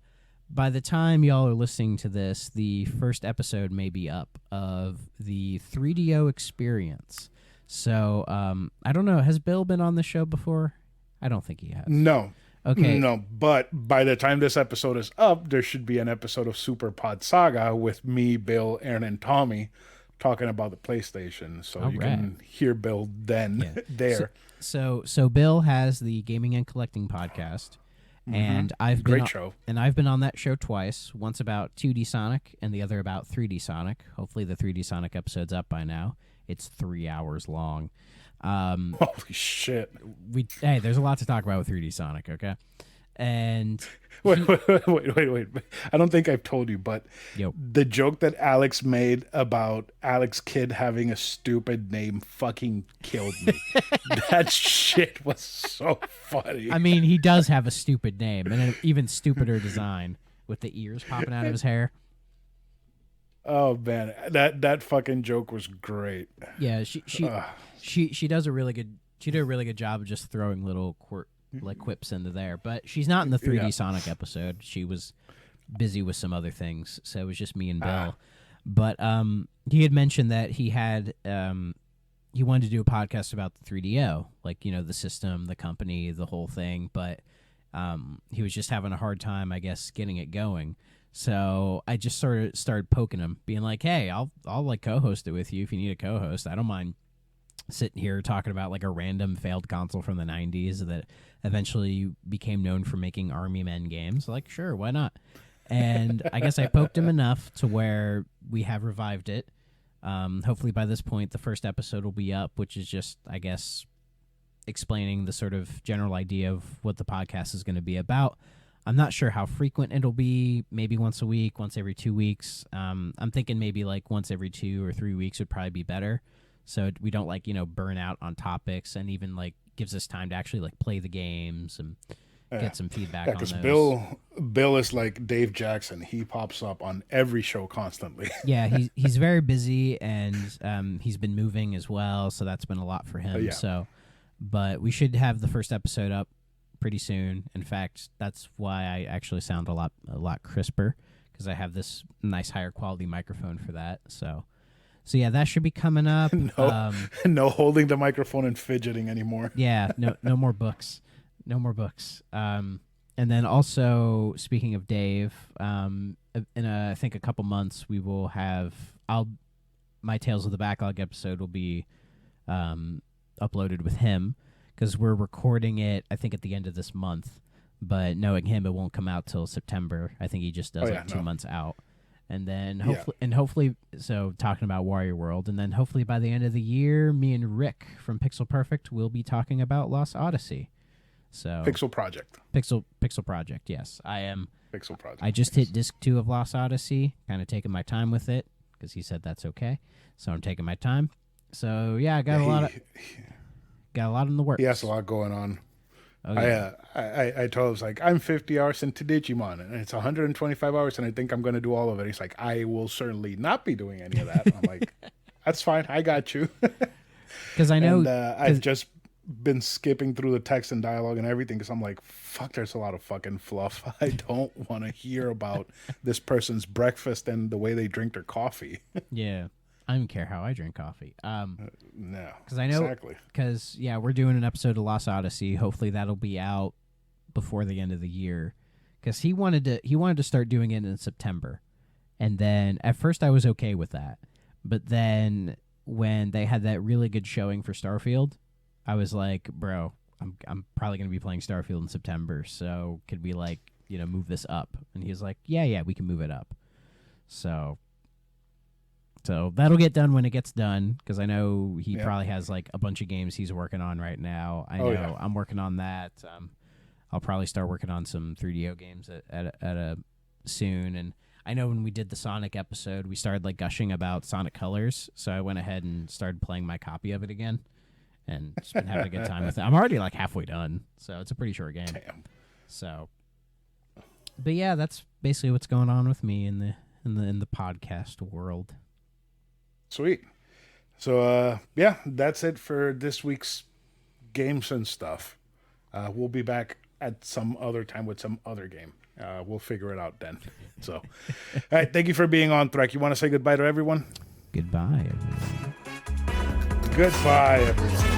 Speaker 2: by the time y'all are listening to this, the first episode may be up of the 3DO experience. So I don't know. Has Bill been on the show before? I don't think he has.
Speaker 1: No.
Speaker 2: Okay.
Speaker 1: No, but by the time this episode is up, there should be an episode of Super Pod Saga with me, Bill, Aaron, and Tommy talking about the PlayStation. So you can hear Bill then there.
Speaker 2: So Bill has the Gaming and Collecting podcast, and I've been
Speaker 1: show.
Speaker 2: And I've been on that show twice. Once about 2D Sonic, and the other about 3D Sonic. Hopefully, the 3D Sonic episode's up by now. It's 3 hours long.
Speaker 1: Holy shit!
Speaker 2: Hey, there's a lot to talk about with 3D Sonic. Okay, and
Speaker 1: wait. I don't think I've told you, but the joke that Alex made about Alex Kidd having a stupid name fucking killed me. That shit was so funny.
Speaker 2: I mean, he does have a stupid name and an even stupider design with the ears popping out of his hair.
Speaker 1: Oh man, that fucking joke was great.
Speaker 2: Yeah, she does a really good. She did a really good job of just throwing little quips into there. But she's not in the 3D Sonic episode. She was busy with some other things, so it was just me and Bill. But he had mentioned that he had he wanted to do a podcast about the 3DO, like the system, the company, the whole thing. But he was just having a hard time, I guess, getting it going. So I just sort of started poking him, being like, "Hey, I'll like co-host it with you if you need a co-host. I don't mind sitting here talking about like a random failed console from the 90s that eventually became known for making Army Men games. Like, sure, why not?" And I guess I poked him enough to where we have revived it. Hopefully by this point, the first episode will be up, which is just, I guess, explaining the sort of general idea of what the podcast is going to be about. I'm not sure how frequent it'll be, maybe once a week, once every 2 weeks. I'm thinking maybe like once every 2 or 3 weeks would probably be better. So we don't like, burn out on topics, and even like gives us time to actually like play the games and get some feedback on those.
Speaker 1: Because Bill is like Dave Jackson. He pops up on every show constantly.
Speaker 2: Yeah, he's very busy, and he's been moving as well, so that's been a lot for him. So, but we should have the first episode up pretty soon. In fact, that's why I actually sound a lot crisper, because I have this nice higher quality microphone for that. So yeah, that should be coming up.
Speaker 1: No holding the microphone and fidgeting anymore.
Speaker 2: Yeah, no more books. No more books. And then also, speaking of Dave, in I think a couple months we will have my Tales of the Backlog episode will be uploaded with him, because we're recording it, I think, at the end of this month. But knowing him, it won't come out till September. I think he just does 2 months out. And then hopefully, so talking about Warrior World, and then hopefully by the end of the year, me and Rick from Pixel Perfect will be talking about Lost Odyssey. So
Speaker 1: Pixel Project.
Speaker 2: Pixel Project, yes. I am.
Speaker 1: Pixel Project.
Speaker 2: I just hit disc 2 of Lost Odyssey, kind of taking my time with it, because he said that's okay. So I'm taking my time. So yeah, I got a lot in the works.
Speaker 1: He has a lot going on.
Speaker 2: Oh, yeah.
Speaker 1: I told him, I was like, I'm 50 hours into Digimon, and it's 125 hours, and I think I'm going to do all of it. He's like, I will certainly not be doing any of that. I'm like, that's fine. I got you.
Speaker 2: Because I know.
Speaker 1: And, I've just been skipping through the text and dialogue and everything, because I'm like, fuck, there's a lot of fucking fluff. I don't want to hear about this person's breakfast and the way they drink their coffee.
Speaker 2: Yeah. I don't care how I drink coffee.
Speaker 1: No,
Speaker 2: because I know,
Speaker 1: exactly.
Speaker 2: Because we're doing an episode of Lost Odyssey. Hopefully that'll be out before the end of the year. Because he wanted to start doing it in September, and then at first I was okay with that, but then when they had that really good showing for Starfield, I was like, bro, I'm probably gonna be playing Starfield in September. So could we move this up? And he was like, yeah, we can move it up. So that'll get done when it gets done, because I know he probably has like a bunch of games he's working on right now. I know I'm working on that. I'll probably start working on some 3DO games at soon. And I know when we did the Sonic episode, we started like gushing about Sonic Colors, so I went ahead and started playing my copy of it again, and just been having a good time with it. I'm already like halfway done, so it's a pretty short game.
Speaker 1: Damn.
Speaker 2: So, but yeah, that's basically what's going on with me in the podcast world.
Speaker 1: Sweet. So, that's it for this week's games and stuff. We'll be back at some other time with some other game. We'll figure it out then. So, all right. Thank you for being on, Thrak. You want to say goodbye to everyone?
Speaker 2: Goodbye, everyone.
Speaker 1: Goodbye, everyone.